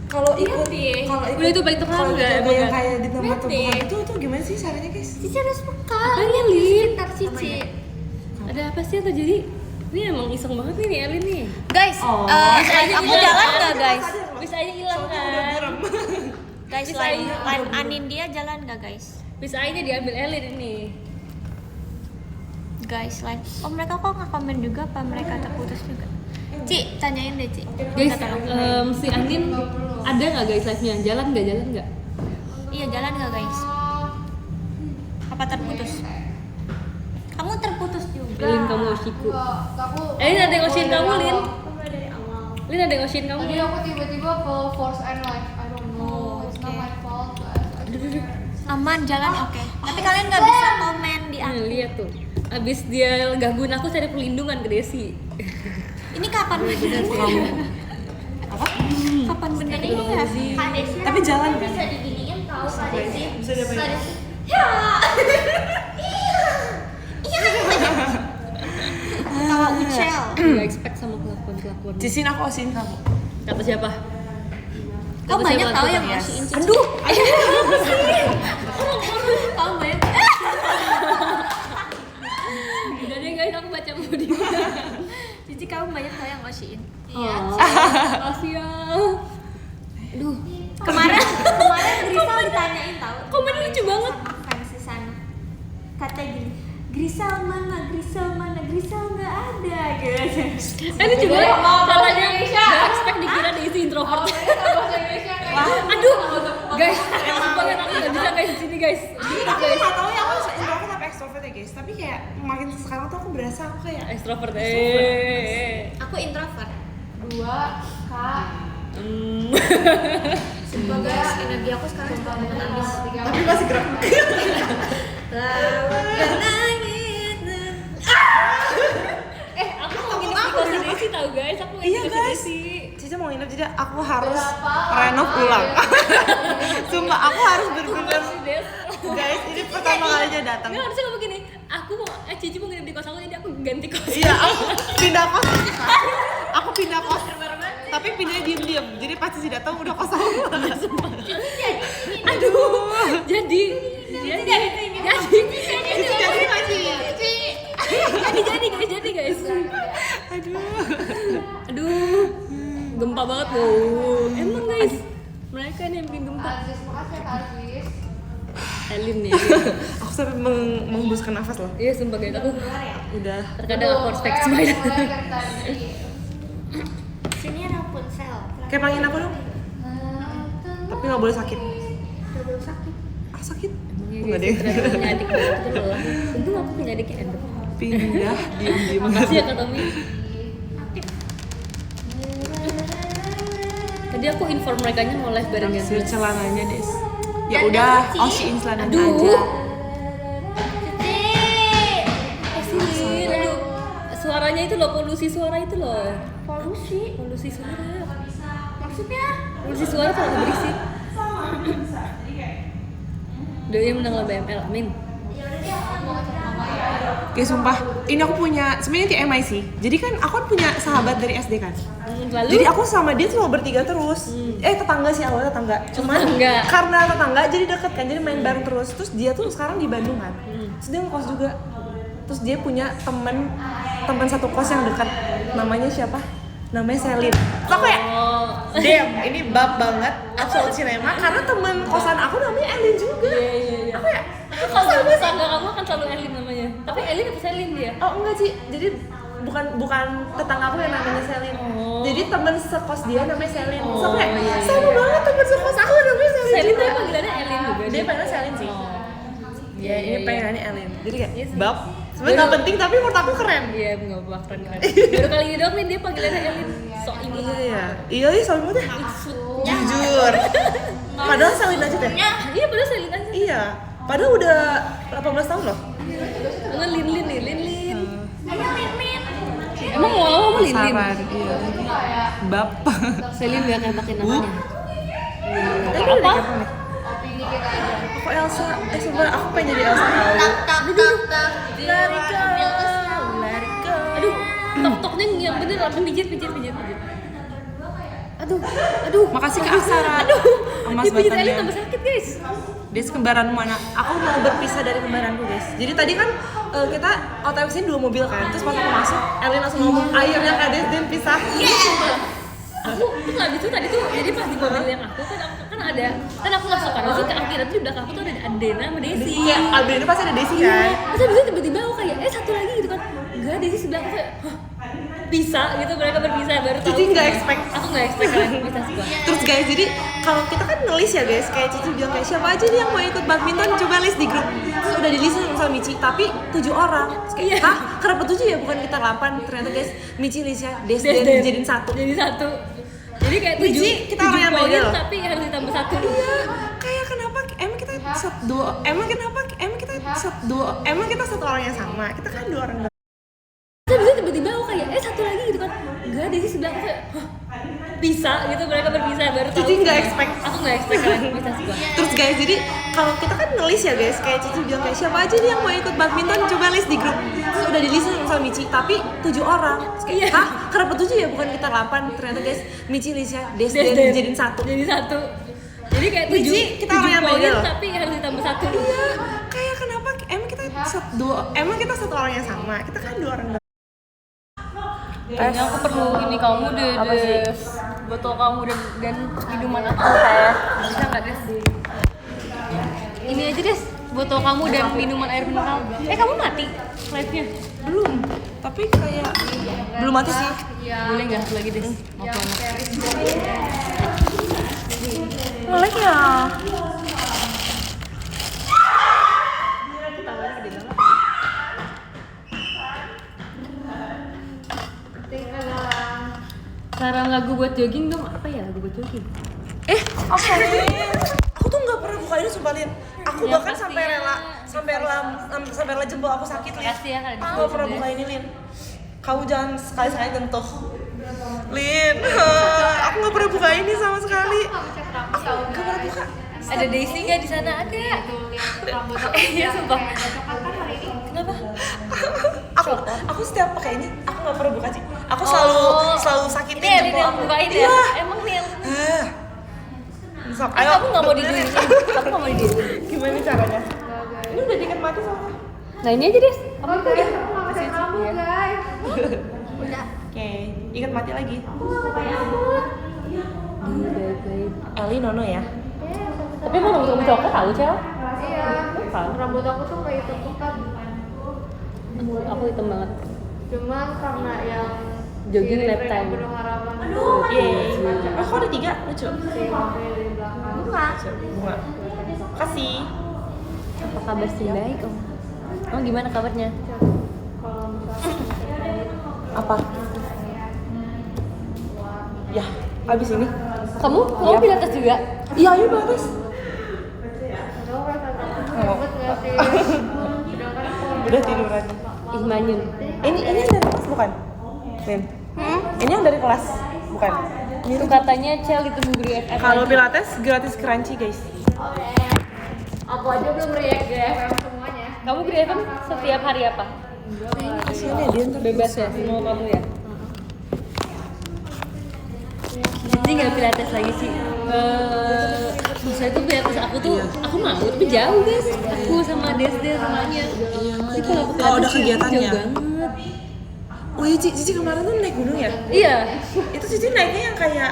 [SPEAKER 1] Kalau ikut,
[SPEAKER 2] deh.
[SPEAKER 1] kalau ikut,
[SPEAKER 4] Udah itu paling tengah
[SPEAKER 1] kalau
[SPEAKER 4] nggak?
[SPEAKER 1] yoga
[SPEAKER 4] Emang
[SPEAKER 1] yang
[SPEAKER 4] nggak?
[SPEAKER 1] kayak di tempat
[SPEAKER 2] Lihat
[SPEAKER 1] terbuka
[SPEAKER 2] deh.
[SPEAKER 1] itu gimana sih caranya guys?
[SPEAKER 2] Cici harus peka.
[SPEAKER 4] Apanya,
[SPEAKER 2] Lihat di
[SPEAKER 4] Lin?
[SPEAKER 2] sekitar Cici.
[SPEAKER 4] Ada apa sih yang terjadi? Ini emang iseng banget nih Elin nih.
[SPEAKER 2] Guys,
[SPEAKER 1] Oh.
[SPEAKER 2] aku jalan nggak guys?
[SPEAKER 4] Bisa aja hilang
[SPEAKER 1] Soalnya udah
[SPEAKER 4] kan?
[SPEAKER 1] buram.
[SPEAKER 2] Guys,
[SPEAKER 4] Bisa
[SPEAKER 2] line
[SPEAKER 4] aja.
[SPEAKER 2] Anin dia jalan nggak guys?
[SPEAKER 4] Bisa aja diambil Elin ini.
[SPEAKER 2] Guys, line. Oh mereka kok nggak komen juga? Apa mereka terputus juga? Ci, tanyain deh Ci.
[SPEAKER 4] Guys, si Anin ada nggak guys live-nya? Jalan nggak?
[SPEAKER 2] Iya jalan nggak guys? Apa terputus? Kamu terputus juga.
[SPEAKER 4] Lin kamu Oshiku.
[SPEAKER 3] aku
[SPEAKER 4] Lin ada yang Oshin kamu Lin.
[SPEAKER 2] dari awal.
[SPEAKER 4] Lin ada yang Oshin kamu.
[SPEAKER 3] tadi aku tiba-tiba ke force and life. I don't know, it's not
[SPEAKER 2] oke.
[SPEAKER 3] my fault guys.
[SPEAKER 2] Aman jalan oke. Tapi kalian nggak bisa komen di aku.
[SPEAKER 4] Lihat tuh. Abis dia gangguin aku cari perlindungan ke Desi.
[SPEAKER 2] Ini kapan bener?
[SPEAKER 1] Apa?
[SPEAKER 2] Kapan bener ini ya? Kak Desi.
[SPEAKER 1] Tapi jalan kan?
[SPEAKER 2] Bisa diginiin tahu Kak Desi.
[SPEAKER 1] Bisa dapat.
[SPEAKER 2] Kak Desi. Ya. Tawa Ucel.
[SPEAKER 4] Gak expect sama kelakuan.
[SPEAKER 1] Cisin aku osin kamu.
[SPEAKER 4] Kata siapa?
[SPEAKER 2] Kau
[SPEAKER 4] Kata
[SPEAKER 2] banyak
[SPEAKER 4] siapa?
[SPEAKER 2] tahu
[SPEAKER 4] Kata
[SPEAKER 2] yang
[SPEAKER 4] Yes.
[SPEAKER 2] ngasihin Cici.
[SPEAKER 1] Aduh.
[SPEAKER 2] Kau banyak.
[SPEAKER 4] Udah deh guys, aku baca mau di
[SPEAKER 2] Cici kamu banyak tahu yang ngasihin.
[SPEAKER 4] Iya. Makasih ya. Aduh,
[SPEAKER 2] Kemarin Grisa ditanyain tahu.
[SPEAKER 4] komen lucu banget.
[SPEAKER 2] Fans di sana. Kata gini, Grisel mana? Grisel nggak ada gitu.
[SPEAKER 4] Lucu banget. Katanya gak expect dikira Desi introvert. Aduh, guys, emang banget aku gak bisa guys di sini guys.
[SPEAKER 1] Aku nggak tahu ya aku introvert apa extrovert ya guys. Tapi kayak makin sekarang tuh aku berasa aku kayak
[SPEAKER 4] Extrovert.
[SPEAKER 2] Aku introvert.
[SPEAKER 3] 2 Kak.
[SPEAKER 2] Sumpah guys, energi aku sekarang sudah banget habis.
[SPEAKER 1] tapi masih gerak.
[SPEAKER 4] Aku mau nginep di kosan Desi tau guys. Aku mau
[SPEAKER 1] Iya
[SPEAKER 4] nginep di kosan
[SPEAKER 1] guys.
[SPEAKER 4] Desi.
[SPEAKER 1] Cica mau nginep jadi aku harus renov ulang. Sumpah aku harus bener-bener
[SPEAKER 4] Des.
[SPEAKER 1] guys ini pertama kalinya datang.
[SPEAKER 4] Nggak, harusnya ngomong gini. Aku mau, Cici mau nginep di kos aku jadi aku ganti kos.
[SPEAKER 1] Iya aku pindah kos. Aku pindah kos. Tapi pindahnya diem-diem. Jadi pas Cici datang udah kos aku.
[SPEAKER 4] Aduh. Jadi.
[SPEAKER 1] Cici jadi masih.
[SPEAKER 4] Jadi guys.
[SPEAKER 1] Aduh.
[SPEAKER 4] Aduh. Gempa banget loh. Emang guys. Mereka nih yang bikin gempa.
[SPEAKER 3] Aziz, makasih ya Kak Aziz.
[SPEAKER 4] Elin nih.
[SPEAKER 1] Aku sampai menghembuskan nafas loh.
[SPEAKER 4] Iya sumpah guys aku
[SPEAKER 1] Udah.
[SPEAKER 4] terkadang aku harus fake smile.
[SPEAKER 3] Mulai dari tadi.
[SPEAKER 2] Sini Rapunzel.
[SPEAKER 1] Kayak panggilin aku dong. Tapi nggak boleh sakit.
[SPEAKER 2] Udah sakit.
[SPEAKER 1] Ah sakit.
[SPEAKER 4] Emangnya guys, ternyata punya adik banget itu loh. Untung aku punya adik yang endok.
[SPEAKER 1] Pindah diem-diem.
[SPEAKER 4] Makasih ya Kak Tommy. Tadi aku inform mereka mau live bareng
[SPEAKER 1] Naksir
[SPEAKER 4] guys.
[SPEAKER 1] celananya Des. Ya udah, osiin celananya aja.
[SPEAKER 4] Cici, aduh. Suaranya itu loh, polusi suara itu loh.
[SPEAKER 3] Polusi
[SPEAKER 4] Suara.
[SPEAKER 3] maksudnya
[SPEAKER 4] Polusi suara terlalu berisik. Doi menang lomba ML, amin.
[SPEAKER 1] Kayak sumpah, ini aku punya sebenarnya TMI sih. Jadi kan aku kan punya sahabat dari SD kan.
[SPEAKER 4] Lalu
[SPEAKER 1] Jadi aku sama dia tuh bertiga terus. Tetangga sih, awalnya tetangga. Cuman
[SPEAKER 4] Tetangga.
[SPEAKER 1] karena tetangga jadi deket kan, jadi main bareng terus. Terus dia tuh sekarang di Bandung kan. Terus dia ngekos juga. Terus dia punya teman satu kos yang dekat. Namanya siapa? Namanya Selin. Terus aku ya, damn, ini bab banget Absolute Cinema karena teman kosan aku namanya Elin juga.
[SPEAKER 4] Iya.
[SPEAKER 1] Aku ya,
[SPEAKER 4] Kalau tetangga kamu kan selalu Elin namanya. Tapi Elin apa Selin dia?
[SPEAKER 1] oh enggak sih, jadi bukan tetangga aku yang namanya Selin.
[SPEAKER 4] Oh.
[SPEAKER 1] Jadi teman sekos dia namanya Selin.
[SPEAKER 4] Oh,
[SPEAKER 1] So kayak
[SPEAKER 4] iya.
[SPEAKER 1] sama banget teman sekos aku namanya Selin.
[SPEAKER 4] Selin
[SPEAKER 1] juga.
[SPEAKER 4] tapi panggilannya Elin juga.
[SPEAKER 1] Dia pengennya Selin sih.
[SPEAKER 4] Iya,
[SPEAKER 1] Ini pengennya Elin. Jadi kayak
[SPEAKER 4] Iya sih.
[SPEAKER 1] bab. Sebenarnya nggak penting tapi menurut aku keren.
[SPEAKER 4] Iya, nggak apa keren. Baru kali ini doang nih dia panggilannya Elin. Sok ini.
[SPEAKER 1] Iya Selin banget ya. Jujur. Padahal Selin aja deh.
[SPEAKER 4] Iya, padahal Selin aja.
[SPEAKER 1] Iya. Padahal udah 18 tahun loh.
[SPEAKER 4] Enggak Lin. Emang mau apa Lin?
[SPEAKER 1] Saran. Iya. Bab.
[SPEAKER 4] Selin gak kayak pakai namanya.
[SPEAKER 1] Tapi udah dikata nih. Aku Elsa. Sumpah aku pengen jadi Elsa tahu.
[SPEAKER 4] Let it go. Aduh, tok-toknya yang bener apa pijit. Aduh.
[SPEAKER 1] Makasih Kak Aksara.
[SPEAKER 4] Aduh.
[SPEAKER 1] Emas
[SPEAKER 4] Dipijit
[SPEAKER 1] batannya.
[SPEAKER 4] Elin tambah sakit, guys.
[SPEAKER 1] Des kembaranmu mana? Aku mau berpisah dari kembaranku guys. Jadi tadi kan kita OTW sini 2 mobil kan. Terus pas aku masuk, Elin langsung ngomong akhirnya Kak Des dan pisah.
[SPEAKER 4] Aku tuh habis itu tadi tuh jadi pas di mobil yang aku kan ada aku masuk kan terus ke akhirnya tuh di belakang aku tuh ada Adena sama Desi.
[SPEAKER 1] Kayak Alvin itu pasti ada Desi kan.
[SPEAKER 4] Terus habis itu tiba-tiba aku kayak satu lagi gitu kan. Enggak, Desi sebelah aku kayak hah, bisa gitu mereka berpisah baru tahu.
[SPEAKER 1] Cici nggak expect.
[SPEAKER 4] Aku nggak expect kan bisa sih gua.
[SPEAKER 1] Terus guys, jadi kalau kita kan ngelis ya guys, kayak Cici bilang kayak siapa aja nih yang mau ikut badminton coba list di grup. Terus udah di list sama Mici, tapi 7 orang. Terus kayak, hah? Kenapa 7 ya? Bukan kita 8. Ternyata guys, Mici listnya Des dan dijadiin 1.
[SPEAKER 4] Jadi satu. Jadi kayak
[SPEAKER 1] Mici, kita orang yang
[SPEAKER 4] poin
[SPEAKER 1] beda loh.
[SPEAKER 4] tapi harus ditambah 1.
[SPEAKER 1] Iya, kayak kenapa emang kita satu orang yang sama. Kita kan 2 orang.
[SPEAKER 4] Terus habis itu tiba-tiba aku kayak satu lagi gitu kan. Enggak, Desi sebelah aku kayak hah, bisa gitu mereka berpisah baru tahu.
[SPEAKER 1] Cici nggak expect.
[SPEAKER 4] Aku nggak expect kan bisa sih gua.
[SPEAKER 1] Terus guys, jadi kalau kita kan ngelis ya guys, kayak Cici bilang kayak siapa aja nih yang mau ikut badminton coba list di grup. Terus udah di list sama Mici, tapi 7 orang. Terus kayak, hah? Kenapa 7 ya? Bukan kita 8. Ternyata guys, Mici listnya Des dan dijadiin 1.
[SPEAKER 4] Jadi satu. Jadi kayak
[SPEAKER 1] Mici, kita orang yang beda loh.
[SPEAKER 4] tapi harus ditambah 1.
[SPEAKER 1] Iya, kayak kenapa emang kita satu orang yang sama. Kita kan 2 orang.
[SPEAKER 4] Kayaknya aku perlu ini kamu deh, Des. Botol kamu dan minuman aku. Bisa nggak, Des? Ini aja, Des. Botol kamu dan minuman air mineral. Kamu mati live-nya?
[SPEAKER 1] Belum. Tapi kayak belum mati sih.
[SPEAKER 4] Boleh nggak lagi, Des? Mau banget.
[SPEAKER 1] Boleh ya.
[SPEAKER 4] Saran lagu buat jogging dong, apa ya lagu buat jogging?
[SPEAKER 1] Apa nih? Aku tuh nggak pernah buka ini sumpah Lin. Aku
[SPEAKER 4] Ya,
[SPEAKER 1] bahkan sampai rela jempol aku sakit Lin.
[SPEAKER 4] Makasih ya, Kak.
[SPEAKER 1] Aku nggak pernah buka ini Lin. Kamu jangan sekali-sekali nyentuh. Lin, aku nggak pernah buka ini sama sekali. Aku nggak pernah buka.
[SPEAKER 4] Ada Daisy nggak di sana? Ada. Iya sumpah. Kenapa?
[SPEAKER 1] Aku setiap pakai ini, aku nggak pernah buka sih. Aku selalu sakitin
[SPEAKER 4] Ini
[SPEAKER 1] jempol
[SPEAKER 4] yang
[SPEAKER 1] aku.
[SPEAKER 4] bukain ya?
[SPEAKER 1] Iya.
[SPEAKER 4] Emang Nil?
[SPEAKER 1] Sok,
[SPEAKER 4] Kamu nggak mau diduin? Kamu nggak mau diduin?
[SPEAKER 1] Gimana caranya? Ini udah diikat mati soalnya.
[SPEAKER 4] Nah ini aja Des. Apa itu ya?
[SPEAKER 1] Oke, ikat mati lagi.
[SPEAKER 4] Dibaik-baik.
[SPEAKER 1] Eli Nono ya.
[SPEAKER 4] Tapi emang rambut kamu coklat tahu Cel?
[SPEAKER 3] Iya, rambut aku tuh kayak hitam pekat.
[SPEAKER 4] Aku hitam banget.
[SPEAKER 3] Cuman karena yang
[SPEAKER 4] Jogging
[SPEAKER 3] si
[SPEAKER 4] lap
[SPEAKER 3] Rifrey
[SPEAKER 4] time.
[SPEAKER 3] Gunung Harapan
[SPEAKER 1] Yeay. Kok ada 3? Lucu.
[SPEAKER 3] si mobil dari belakang.
[SPEAKER 1] Bunga. Kasih.
[SPEAKER 4] kabar sih baik om. Oh gimana kabarnya?
[SPEAKER 1] Apa? Ya, abis ini.
[SPEAKER 4] Kamu mau pilates juga?
[SPEAKER 1] Iya, ayo bagus. Udah tidur aja.
[SPEAKER 4] Ih manyun.
[SPEAKER 1] Ini yang dari kelas bukan? Nen. Ini yang dari kelas bukan?
[SPEAKER 4] Itu katanya Cel itu guru FM.
[SPEAKER 1] Kalau pilates gratis crunchy guys.
[SPEAKER 3] Aku aja belum react ke FM semuanya.
[SPEAKER 4] Kamu guru FM setiap hari apa?
[SPEAKER 1] Kasian ya dia ntar
[SPEAKER 4] Bebas ya, semua kamu ya. Jadi nggak pilates lagi sih. Susah itu pilates aku mau tapi jauh guys. Aku sama Desde semuanya. Jadi kalau aku pilates
[SPEAKER 1] ada kegiatannya.
[SPEAKER 4] jauh banget.
[SPEAKER 1] Oh iya Cici kemarin tuh naik gunung ya?
[SPEAKER 4] Iya.
[SPEAKER 1] Itu Cici naiknya yang kayak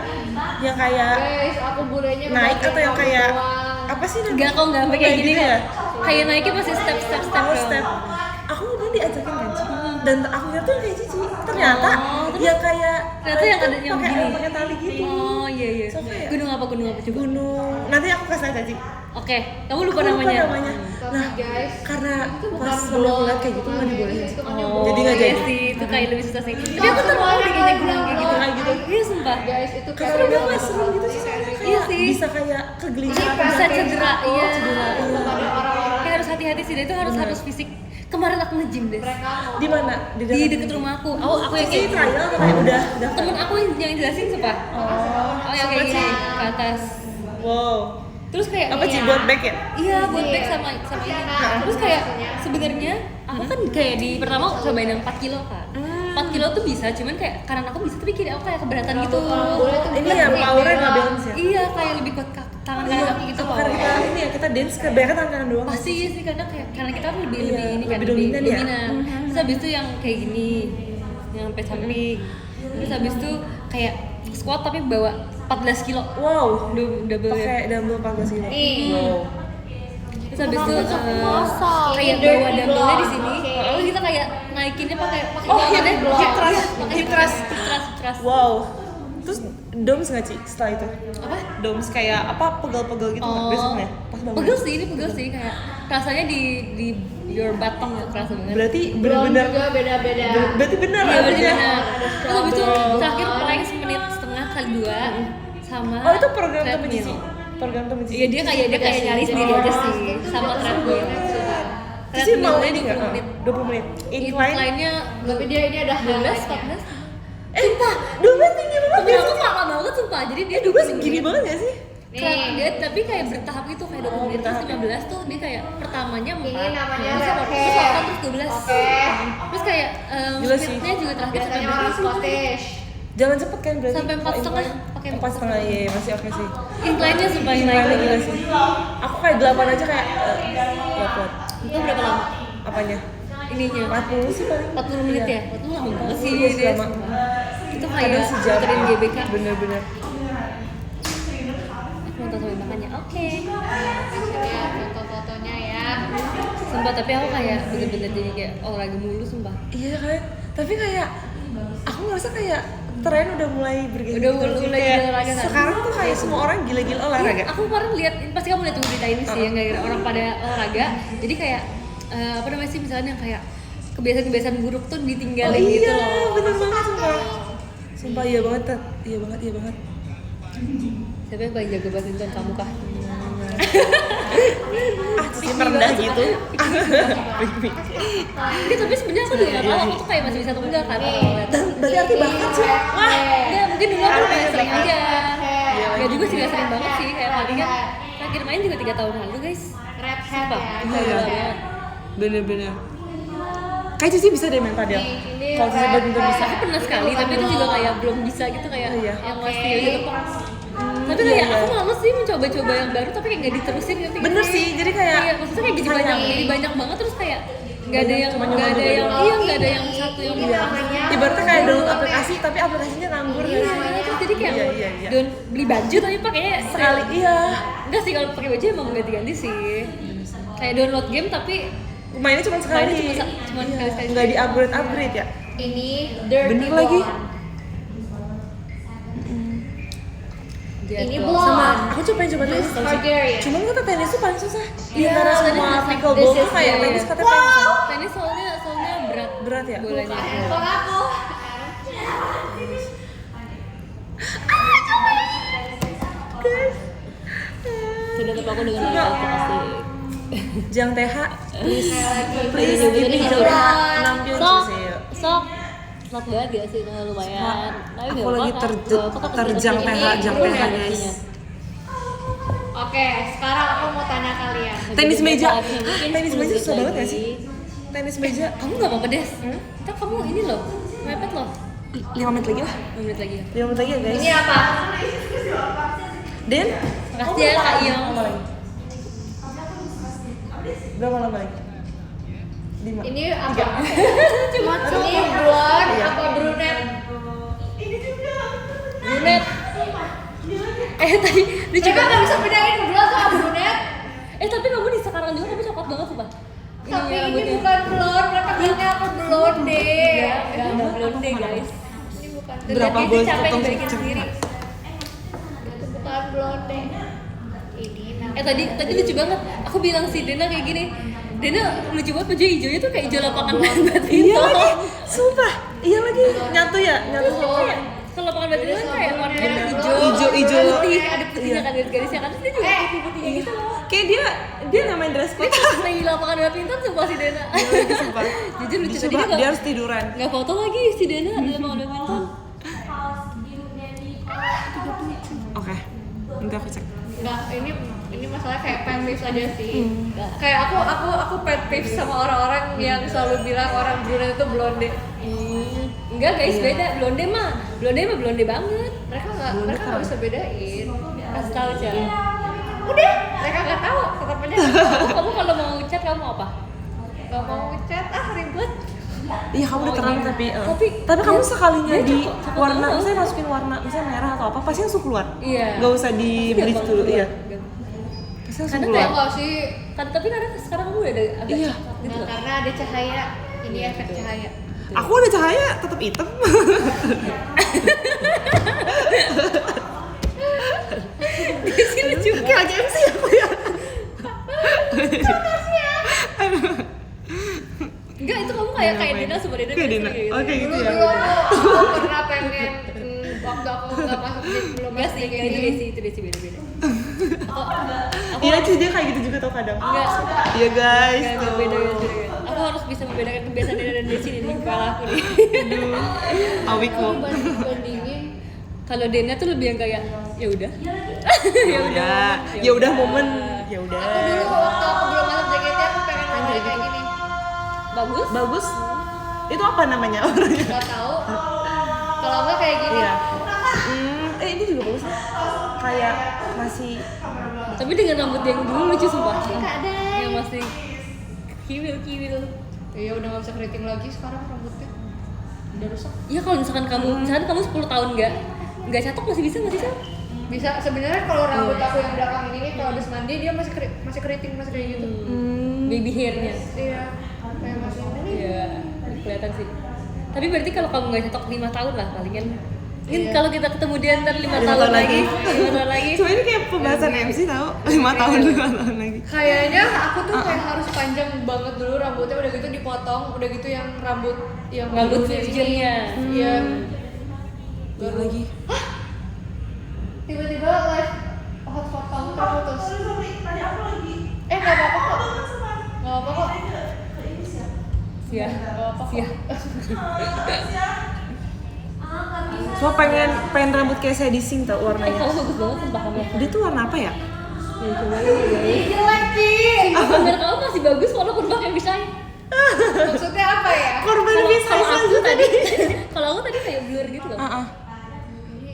[SPEAKER 3] Guys, aku bulenya
[SPEAKER 1] naik atau yang kayak apa sih namanya?
[SPEAKER 4] Enggak kok enggak sampai kayak gini
[SPEAKER 1] gitu
[SPEAKER 4] ya. Kayak naiknya masih step
[SPEAKER 1] Oh,
[SPEAKER 4] doang.
[SPEAKER 1] step. Aku udah diajakin kan Cici. Dan aku kira tuh yang kayak Cici. Ternyata yang kayak
[SPEAKER 4] Ternyata yang ada yang
[SPEAKER 1] pakai
[SPEAKER 4] gini.
[SPEAKER 1] pakai tali gitu.
[SPEAKER 4] Oh iya.
[SPEAKER 1] So, kayak-
[SPEAKER 4] Gunung apa coba?
[SPEAKER 1] Gunung. Nanti aku kasih tahu Cici.
[SPEAKER 4] Oke, kamu lupa
[SPEAKER 1] Aku
[SPEAKER 4] namanya.
[SPEAKER 1] Nah,
[SPEAKER 3] guys.
[SPEAKER 1] karena pas aku lihat kayak gitu nggak dibolehin.
[SPEAKER 4] Oh,
[SPEAKER 1] Jadi nggak
[SPEAKER 4] iya
[SPEAKER 1] jadi.
[SPEAKER 4] sih, itu kayak lebih susah sih. Tapi aku tuh mau deh kayaknya gunung kayak gitu.
[SPEAKER 1] Kayak gitu.
[SPEAKER 4] Iya sumpah.
[SPEAKER 3] Guys, itu
[SPEAKER 1] Karena
[SPEAKER 3] kayak
[SPEAKER 1] udah nggak seru gitu sih soalnya
[SPEAKER 4] Iya
[SPEAKER 1] kayak
[SPEAKER 4] sih.
[SPEAKER 1] bisa kayak kegelincir
[SPEAKER 4] Bisa cedera, iya.
[SPEAKER 1] cedera.
[SPEAKER 4] Kayak harus hati-hati sih, itu harus fisik. Kemarin aku nge-gym deh.
[SPEAKER 1] Di mana?
[SPEAKER 4] Di deket rumah aku. Aku yang
[SPEAKER 1] Cici
[SPEAKER 4] kayak
[SPEAKER 1] trial atau kayak udah daftar?
[SPEAKER 4] temen aku yang jelasin sumpah. Oh yang kayak gini ke atas.
[SPEAKER 1] Wow.
[SPEAKER 4] Terus kayak
[SPEAKER 1] Apa sih buat back ya?
[SPEAKER 4] Iya, buat back sama ini. Terus kayak sebenarnya aku kan kayak di pertama cobain yang 4 kilo kan. 4 kilo tuh bisa, cuman kayak karena aku bisa tapi kira aku kayak keberatan gitu.
[SPEAKER 1] Ini ya powernya nggak balance ya?
[SPEAKER 4] Iya, kayak lebih kuat tangan kanan kaki gitu.
[SPEAKER 1] Apa karena kita ini ya kita dance kebanyakan tangan doang.
[SPEAKER 4] Pasti iya sih karena kayak karena kita kan lebih
[SPEAKER 1] Iya,
[SPEAKER 4] ini kan
[SPEAKER 1] lebih dominan ya?
[SPEAKER 4] Terus habis itu yang kayak gini, yang sampai samping. Terus habis itu kayak squat tapi bawa 14 kilo.
[SPEAKER 1] Wow.
[SPEAKER 4] Double ya.
[SPEAKER 1] Pakai dumbbell 14 kilo.
[SPEAKER 4] Wow. Terus habis itu kayak bawa dumbbellnya di sini. Terus kita kayak naikinnya pakai
[SPEAKER 1] Oh,
[SPEAKER 4] tangannya
[SPEAKER 1] hip thrust.
[SPEAKER 4] pakai
[SPEAKER 1] Hip thrust.
[SPEAKER 4] thrust.
[SPEAKER 1] Wow. Terus doms nggak Ci setelah itu?
[SPEAKER 4] Apa?
[SPEAKER 1] Doms kayak apa pegel-pegel gitu nggak besoknya? Pas bangun.
[SPEAKER 4] Pegel sih, ini pegel sih kayak rasanya di your bottom ya kerasa banget.
[SPEAKER 1] Berarti
[SPEAKER 3] belum
[SPEAKER 1] benar-benar
[SPEAKER 3] juga beda-beda.
[SPEAKER 1] berarti benar
[SPEAKER 4] Iya berarti
[SPEAKER 1] artinya.
[SPEAKER 4] benar. Terus habis itu terakhir paling semenit setengah kali 2 sama
[SPEAKER 1] Oh, itu program temen
[SPEAKER 4] treadmill.
[SPEAKER 1] Cici. Program temen Cici.
[SPEAKER 4] Iya dia kayak nyari sendiri aja sih sama treadmill.
[SPEAKER 1] Cici mau
[SPEAKER 4] Treadmillnya
[SPEAKER 1] ini nggak?
[SPEAKER 4] 20 menit.
[SPEAKER 1] 20 menit. Incline.
[SPEAKER 4] Incline-nya
[SPEAKER 3] Tapi dia ini ada
[SPEAKER 4] 12,
[SPEAKER 3] highlight-nya.
[SPEAKER 4] 14.
[SPEAKER 1] Sumpah, 12 tinggi banget.
[SPEAKER 4] Temen aku lama banget sumpah, jadi dia
[SPEAKER 1] 12 gini banget nggak sih?
[SPEAKER 4] Dia tapi kayak bertahap gitu kayak 20 menit terus 15 tuh dia kayak pertamanya 4
[SPEAKER 3] Ini namanya
[SPEAKER 4] terus
[SPEAKER 3] red
[SPEAKER 4] 8
[SPEAKER 3] hair.
[SPEAKER 4] terus 12
[SPEAKER 3] Oke.
[SPEAKER 4] terus kayak
[SPEAKER 1] Gila sih.
[SPEAKER 4] speednya juga terakhir sampai
[SPEAKER 3] Biasanya
[SPEAKER 4] berapa
[SPEAKER 3] orang
[SPEAKER 4] sih?
[SPEAKER 3] Scottish.
[SPEAKER 1] Jangan cepet kan berarti.
[SPEAKER 4] Sampai 4,5 pakai
[SPEAKER 1] 4,5 iya masih oke sih.
[SPEAKER 4] incline-nya sumpah
[SPEAKER 1] Incline
[SPEAKER 4] naik
[SPEAKER 1] gila sih. Aku kayak 8 aja kayak nggak kuat.
[SPEAKER 4] itu berapa lama?
[SPEAKER 1] Apanya?
[SPEAKER 4] Ininya
[SPEAKER 1] 40 sih paling.
[SPEAKER 4] 40 menit ya? 40 lama banget sih
[SPEAKER 1] Iya,
[SPEAKER 4] dia
[SPEAKER 1] lama.
[SPEAKER 4] itu
[SPEAKER 1] Kadang
[SPEAKER 4] kayak
[SPEAKER 1] sejam.
[SPEAKER 4] muterin GBK
[SPEAKER 1] Bener-bener.
[SPEAKER 4] aku nonton sampai makannya oke
[SPEAKER 3] Lihat foto-fotonya ya.
[SPEAKER 4] sumpah tapi aku kayak bener-bener jadi kayak olahraga mulu sumpah
[SPEAKER 1] Iya kan? Tapi kayak aku ngerasa kayak tren udah mulai bergeser.
[SPEAKER 4] Udah
[SPEAKER 1] gitu sih.
[SPEAKER 4] mulai
[SPEAKER 1] Kayak
[SPEAKER 4] olahraga kan?
[SPEAKER 1] sekarang tuh kayak semua orang gila-gila olahraga.
[SPEAKER 4] Iya, aku kemarin lihat, pasti kamu lihat tuh berita ini sih yang gara-gara orang pada olahraga. Jadi kayak apa namanya sih misalnya yang kayak kebiasaan-kebiasaan buruk tuh
[SPEAKER 1] Oh
[SPEAKER 4] ditinggalin
[SPEAKER 1] iya,
[SPEAKER 4] gitu loh.
[SPEAKER 1] bener banget sumpah. Sumpah iya banget, Tat. Iya banget.
[SPEAKER 4] Siapa yang paling jago badminton kamu kah?
[SPEAKER 1] Cici merendah gitu.
[SPEAKER 4] Enggak, tapi sebenarnya aku juga nggak tahu aku tuh kayak masih bisa atau enggak kan.
[SPEAKER 1] Dan berarti arti bakat sih. Wah,
[SPEAKER 4] Enggak, mungkin dulu aku kayak sering aja.
[SPEAKER 1] Iya,
[SPEAKER 4] Enggak juga sih, nggak sering banget sih. Kayak paling kan terakhir main juga 3 tahun lalu guys.
[SPEAKER 3] Red hat
[SPEAKER 4] Sumpah,
[SPEAKER 3] ya.
[SPEAKER 4] udah lama banget.
[SPEAKER 1] bener-bener. Kayak Cici bisa deh main padel.
[SPEAKER 3] Ini
[SPEAKER 1] Kalau Cici
[SPEAKER 3] red
[SPEAKER 1] badminton bisa.
[SPEAKER 4] Aku pernah sekali, tapi itu juga kayak belum bisa gitu kayak
[SPEAKER 1] Oh, iya.
[SPEAKER 4] yang masih gitu. Tapi
[SPEAKER 1] iya,
[SPEAKER 4] kayak
[SPEAKER 1] iya.
[SPEAKER 4] aku males sih mencoba-coba yang baru tapi kayak nggak diterusin ngerti nggak
[SPEAKER 1] Bener sih, jadi kayak
[SPEAKER 4] Iya, maksudnya kayak jadi banyak banget terus kayak nggak ada yang
[SPEAKER 1] Cuma
[SPEAKER 4] nggak ada
[SPEAKER 1] nyoba-nyoba
[SPEAKER 4] yang
[SPEAKER 1] doang.
[SPEAKER 4] iya nggak ada yang satu yang
[SPEAKER 1] Iya. Ibaratnya kayak download aplikasi tapi aplikasinya nganggur
[SPEAKER 4] Iya,
[SPEAKER 1] nggak sih?
[SPEAKER 4] terus jadi kayak
[SPEAKER 1] Iya.
[SPEAKER 4] don beli baju tapi pakainya
[SPEAKER 1] Sekali iya.
[SPEAKER 4] enggak sih kalau pakai baju emang ganti-ganti sih kayak download game tapi
[SPEAKER 1] Mainnya cuma sekali.
[SPEAKER 4] Mainnya cuma
[SPEAKER 1] Iya.
[SPEAKER 4] sekali-sekali.
[SPEAKER 1] Nggak di upgrade ya.
[SPEAKER 3] Ini dirty
[SPEAKER 1] Bener lagi.
[SPEAKER 3] ball. Ini
[SPEAKER 4] Jatuh.
[SPEAKER 3] blonde.
[SPEAKER 1] Sama aku tuh pengen coba tenis.
[SPEAKER 3] Targaryen.
[SPEAKER 1] Cuman kata tenis tuh paling susah.
[SPEAKER 4] Iya,
[SPEAKER 1] Antara sama
[SPEAKER 4] tenis
[SPEAKER 1] pickleball
[SPEAKER 4] this
[SPEAKER 1] tuh
[SPEAKER 4] is
[SPEAKER 1] kayak
[SPEAKER 4] the-
[SPEAKER 1] tenis katanya paling susah.
[SPEAKER 4] Tenis soalnya berat.
[SPEAKER 1] Berat ya?
[SPEAKER 4] Bolanya.
[SPEAKER 3] Kalau aku
[SPEAKER 4] Sudah tetap aku dengan itu asik.
[SPEAKER 1] Jang TH, please
[SPEAKER 4] Please,
[SPEAKER 1] give me
[SPEAKER 4] jadi
[SPEAKER 1] Jang TH
[SPEAKER 4] sok
[SPEAKER 1] 6 juta.
[SPEAKER 4] sok not bad gak sih, nah, lumayan. Tapi
[SPEAKER 1] Aku
[SPEAKER 4] nggak
[SPEAKER 1] lagi
[SPEAKER 4] apa-apa, nggak apa-apa,
[SPEAKER 1] terjang
[SPEAKER 4] ini
[SPEAKER 1] TH, jang TH
[SPEAKER 4] improvement
[SPEAKER 1] guys.
[SPEAKER 4] pastinya.
[SPEAKER 3] Oke, sekarang aku mau tanya kalian.
[SPEAKER 1] Tenis
[SPEAKER 4] Jadi
[SPEAKER 1] meja.
[SPEAKER 4] mungkin
[SPEAKER 1] Hah, tenis
[SPEAKER 4] 10
[SPEAKER 1] meja
[SPEAKER 4] menit
[SPEAKER 1] susah banget
[SPEAKER 4] lagi.
[SPEAKER 1] gak sih? Tenis meja.
[SPEAKER 4] Kamu nggak apa-apa Des? Kita kamu ini loh, mepet loh.
[SPEAKER 1] 5 menit lagi lah.
[SPEAKER 4] 5 menit lagi.
[SPEAKER 1] 5 menit lagi ya guys.
[SPEAKER 3] Ini apa?
[SPEAKER 1] Den,
[SPEAKER 4] Makasih ya Kak Iyong.
[SPEAKER 1] lama lagi. Berapa lama lagi? 5.
[SPEAKER 3] Ini apa? Ini blonde apa brunette?
[SPEAKER 4] Brunette. Tadi
[SPEAKER 3] Mereka
[SPEAKER 4] juga
[SPEAKER 3] nggak bisa bedain blonde sama brunette.
[SPEAKER 4] tapi kamu di sekarang juga kamu coklat banget sumpah.
[SPEAKER 3] Tapi
[SPEAKER 4] ya,
[SPEAKER 3] ini
[SPEAKER 4] rambutnya.
[SPEAKER 3] bukan blonde, mereka bilangnya aku blonde.
[SPEAKER 4] Enggak blonde guys.
[SPEAKER 3] Ini bukan
[SPEAKER 1] Berapa
[SPEAKER 4] Dia tuh
[SPEAKER 1] bol
[SPEAKER 4] capek
[SPEAKER 1] potong
[SPEAKER 4] dibalikin sendiri.
[SPEAKER 3] itu bukan blonde. Ini namanya.
[SPEAKER 4] Tadi lucu banget. Aku bilang si Dena kayak gini. Dena lucu banget baju hijaunya tuh kayak hijau lapangan badminton.
[SPEAKER 1] Iya lagi, sumpah. Iya lagi, nyatu ya, nyatu sama kayak.
[SPEAKER 4] Kalau lapangan badminton kan kayak warnanya hijau,
[SPEAKER 1] Hijau.
[SPEAKER 4] putih, ada putihnya
[SPEAKER 1] Iya.
[SPEAKER 4] kan garis-garisnya kan. Terus dia juga putih-putihnya gitu loh.
[SPEAKER 1] Kayak dia namain dress code.
[SPEAKER 4] Lagi lapangan badminton sumpah si Dena.
[SPEAKER 1] Sumpah.
[SPEAKER 4] Jujur lucu tadi
[SPEAKER 1] Coba
[SPEAKER 4] dia
[SPEAKER 1] dia harus tiduran.
[SPEAKER 4] nggak foto lagi si Dena di lapangan badminton.
[SPEAKER 1] Oke, nanti aku cek.
[SPEAKER 3] Enggak, ini masalah kayak pet peeves aja sih. Kayak aku pet peeves sama orang-orang yang selalu bilang orang brunette itu blonde.
[SPEAKER 4] Enggak guys, beda. Blonde mah blonde banget.
[SPEAKER 3] Mereka nggak bisa bedain.
[SPEAKER 4] Kasih tahu cara.
[SPEAKER 3] Udah, mereka nggak tahu. Tetap aja nggak tahu.
[SPEAKER 4] Kamu kalau mau chat kamu apa?
[SPEAKER 3] Nggak mau ngechat, ribet.
[SPEAKER 1] Iya kamu udah terang tapi
[SPEAKER 4] Tapi
[SPEAKER 1] kamu sekalinya
[SPEAKER 4] dia
[SPEAKER 1] di
[SPEAKER 4] cakep
[SPEAKER 1] warna,
[SPEAKER 4] banget.
[SPEAKER 1] misalnya masukin warna, misalnya merah atau apa, pasti langsung keluar.
[SPEAKER 4] Iya.
[SPEAKER 1] Gak usah di bleach dulu, iya. Pasti langsung
[SPEAKER 4] Karena
[SPEAKER 1] keluar.
[SPEAKER 3] Nggak sih.
[SPEAKER 4] Kan tapi karena sekarang kamu udah ada agak
[SPEAKER 1] Iya.
[SPEAKER 4] coklat gitu
[SPEAKER 3] Nah,
[SPEAKER 4] loh.
[SPEAKER 3] karena ada cahaya. Ini efek cahaya.
[SPEAKER 1] Aku ada cahaya, tetap hitam.
[SPEAKER 4] Dia lucu.
[SPEAKER 1] Kayak lagi MC aku ya.
[SPEAKER 4] Enggak, itu kamu kayak Dina sama Dina.
[SPEAKER 1] Kayak Dina.
[SPEAKER 4] gitu.
[SPEAKER 1] Oke gitu
[SPEAKER 3] Dulu
[SPEAKER 1] ya.
[SPEAKER 3] dulu aku pernah pengen waktu aku nggak masuk belum
[SPEAKER 4] Enggak
[SPEAKER 3] masuk
[SPEAKER 4] sih,
[SPEAKER 3] kayak
[SPEAKER 4] itu
[SPEAKER 3] gini.
[SPEAKER 4] deh sih, itu deh sih beda-beda.
[SPEAKER 1] Iya sih dia kayak gitu juga tau kadang.
[SPEAKER 4] Enggak.
[SPEAKER 1] Iya guys.
[SPEAKER 4] Enggak
[SPEAKER 1] tuh.
[SPEAKER 4] beda. Aku harus bisa membedakan kebiasaan Dina dan Desi di kepala aku nih.
[SPEAKER 1] Awiko.
[SPEAKER 3] Bandingin.
[SPEAKER 4] Kalau Dena tuh lebih yang kayak ya udah.
[SPEAKER 1] Ya udah momen. Ya
[SPEAKER 3] Aku
[SPEAKER 1] udah.
[SPEAKER 3] dulu waktu aku belum masuk JKT aku pengen ngomongin kayak gini.
[SPEAKER 4] Bagus.
[SPEAKER 1] Bagus. Itu apa namanya orangnya?
[SPEAKER 3] Gak tahu. Kalau enggak kayak gini.
[SPEAKER 1] Iya. Ini juga bagus nih. Kayak masih
[SPEAKER 4] Tapi dengan rambut yang dulu lucu sumpah.
[SPEAKER 3] Ada.
[SPEAKER 4] Yang masih kiwil.
[SPEAKER 3] Iya udah nggak bisa keriting lagi sekarang rambutnya. Udah rusak.
[SPEAKER 4] Iya kalau misalkan kamu 10 tahun nggak catok masih bisa nggak sih Sal?
[SPEAKER 3] Bisa sebenarnya kalau rambut aku yang belakang ini nih kalau habis mandi dia masih keriting masih kayak gitu.
[SPEAKER 4] Baby hairnya.
[SPEAKER 3] Iya. Kayak masih ini.
[SPEAKER 4] Iya, kelihatan sih. Tapi berarti kalau kamu nggak cocok 5 tahun lah palingan. Mungkin
[SPEAKER 3] Iya.
[SPEAKER 4] kalau kita ketemu dia ntar 5
[SPEAKER 1] 5
[SPEAKER 4] tahun
[SPEAKER 1] tahun
[SPEAKER 4] lagi.
[SPEAKER 1] lagi.
[SPEAKER 4] 5 tahun lagi.
[SPEAKER 1] Cuma ini kayak pembahasan MC tau 5 tahun 5 tahun lagi.
[SPEAKER 3] Kayaknya aku tuh kayak harus panjang banget dulu rambutnya udah gitu dipotong, udah gitu yang rambut
[SPEAKER 4] Rambut
[SPEAKER 3] bulunya ini.
[SPEAKER 4] fusionnya.
[SPEAKER 3] Iya.
[SPEAKER 1] Iya lagi.
[SPEAKER 3] Tiba-tiba live hotspot kamu terputus.
[SPEAKER 5] Tadi aku lagi.
[SPEAKER 3] Nggak apa-apa kok. Nggak apa-apa kok.
[SPEAKER 4] Sia. Sia.
[SPEAKER 1] Cuma pengen rambut kayak saya di sing tau warnanya.
[SPEAKER 4] Kamu bagus banget sumpah kamu.
[SPEAKER 1] Dia tuh warna apa ya?
[SPEAKER 4] Ya, coba ya.
[SPEAKER 3] Jelek Ki.
[SPEAKER 4] Bener kamu masih bagus walaupun pakai bisanya.
[SPEAKER 3] Maksudnya apa ya?
[SPEAKER 1] Korban bisa
[SPEAKER 4] Kalau aku
[SPEAKER 1] aja
[SPEAKER 4] tadi, kalau aku tadi kayak blur gitu loh.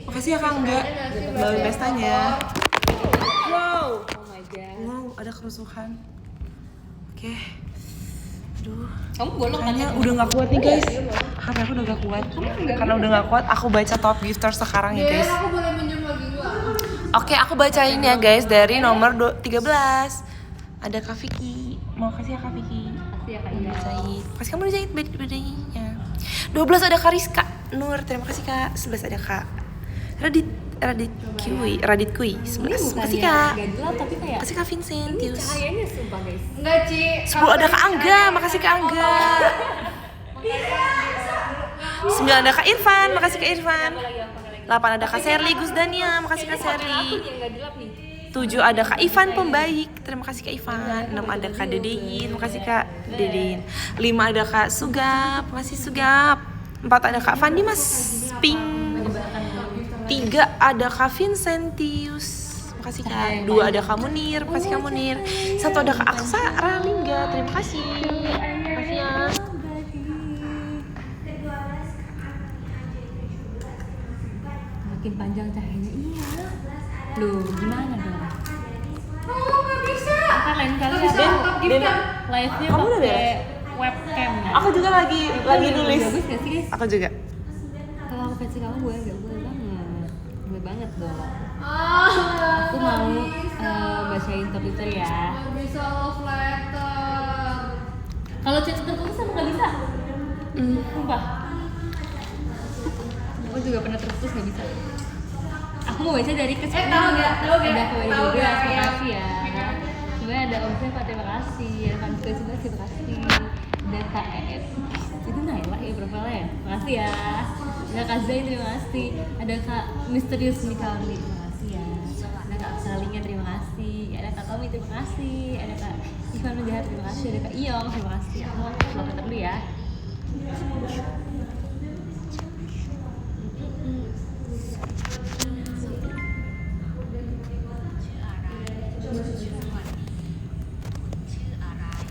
[SPEAKER 1] Makasih ya Kang enggak. Balon pestanya. Wow.
[SPEAKER 4] Oh my god.
[SPEAKER 1] Wow, ada kerusuhan. Oke. Aduh.
[SPEAKER 4] Kamu bolong kan?
[SPEAKER 1] Kayaknya udah gak kuat nih guys. HP aku udah gak kuat. Karena udah gak kuat, aku baca top gifter sekarang ya guys.
[SPEAKER 3] Aku boleh minjem lagi nggak?
[SPEAKER 1] Oke, aku bacain ya guys dari nomor 13. Ada Kak Vicky. Mau kasih ya Kak Vicky.
[SPEAKER 4] Kasih ya Kak
[SPEAKER 1] Kamu
[SPEAKER 4] Ida.
[SPEAKER 1] dijahit. Pasti kamu dijahit bedanya. 12 ada Kak Rizka Nur, terima kasih Kak. 11 ada Kak Radit. Radit Kui 11. Makasih Kak.
[SPEAKER 2] Gak gelap tapi kayak
[SPEAKER 1] Makasih Kak Vincentius.
[SPEAKER 2] cahayanya sumpah guys.
[SPEAKER 3] Enggak, Ci.
[SPEAKER 1] 10 ada Kak Angga, makasih Kak Angga. 9 ada Kak Irfan, makasih Kak Irfan. 8 ada Kak Serli Gusdania, makasih Kak Serli.
[SPEAKER 2] Yang gak gelap nih.
[SPEAKER 1] 7 ada Kak Ivan Pembaik, terima kasih Kak Ivan. 6 ada Kak Dedein, makasih Kak Dedein. 5 ada Kak Sugap, makasih Sugap. 4 ada Kak Fandi Mas Pink. 3 ada Kak Vincentius, makasih Kak. 2 ada Kak Munir, makasih Kak Munir. 1 ada Kak Aksa Ralingga, terima kasih. Makasih ya.
[SPEAKER 2] Makin panjang cahayanya, iya. Loh, gimana dong?
[SPEAKER 3] Oh, nggak bisa.
[SPEAKER 2] Kan lain kali
[SPEAKER 3] Nggak bisa
[SPEAKER 2] aku
[SPEAKER 3] angkat gift card.
[SPEAKER 2] live-nya
[SPEAKER 1] Kamu udah
[SPEAKER 2] pakai
[SPEAKER 1] beres?
[SPEAKER 2] webcam ya.
[SPEAKER 1] Aku juga lagi nulis.
[SPEAKER 2] Bagus gak sih guys?
[SPEAKER 1] Aku juga.
[SPEAKER 2] Kalau aku versi kamu boleh gak? Boleh banget dong.
[SPEAKER 3] Ah,
[SPEAKER 2] Aku mau bacain Twitter ya.
[SPEAKER 3] nggak bisa love letter.
[SPEAKER 2] Kalau chat terputus aku gak bisa. Sumpah. Aku juga pernah terputus gak bisa. Aku mau baca dari kesekian.
[SPEAKER 3] Tahu nggak?
[SPEAKER 2] Ada Kak
[SPEAKER 3] Tahu
[SPEAKER 2] juga,
[SPEAKER 3] nggak?
[SPEAKER 2] terima
[SPEAKER 3] Ya.
[SPEAKER 2] kasih ya. Sebenarnya ada Om Seva, terima kasih. Ada Kak juga, terima kasih. Ada Kak EF. Itu Naila ya profilnya ya? Terima kasih ya. Ada Kak Zain, terima kasih. Ada Kak Misterius Mikali, terima kasih ya. Ada Kak Salinga, terima kasih. Ada Kak Tommy, terima kasih. Ada Kak Ivan Nujahat, terima kasih. Ada Kak Iyong, terima kasih. Aku mau upload dulu ya.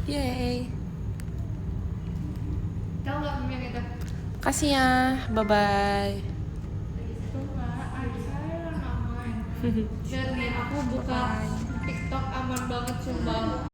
[SPEAKER 1] Yeay.
[SPEAKER 3] Tahu nggak meme yang itu?
[SPEAKER 1] Kasih ya. Bye bye.
[SPEAKER 3] Dan nih aku buka TikTok aman banget sumpah.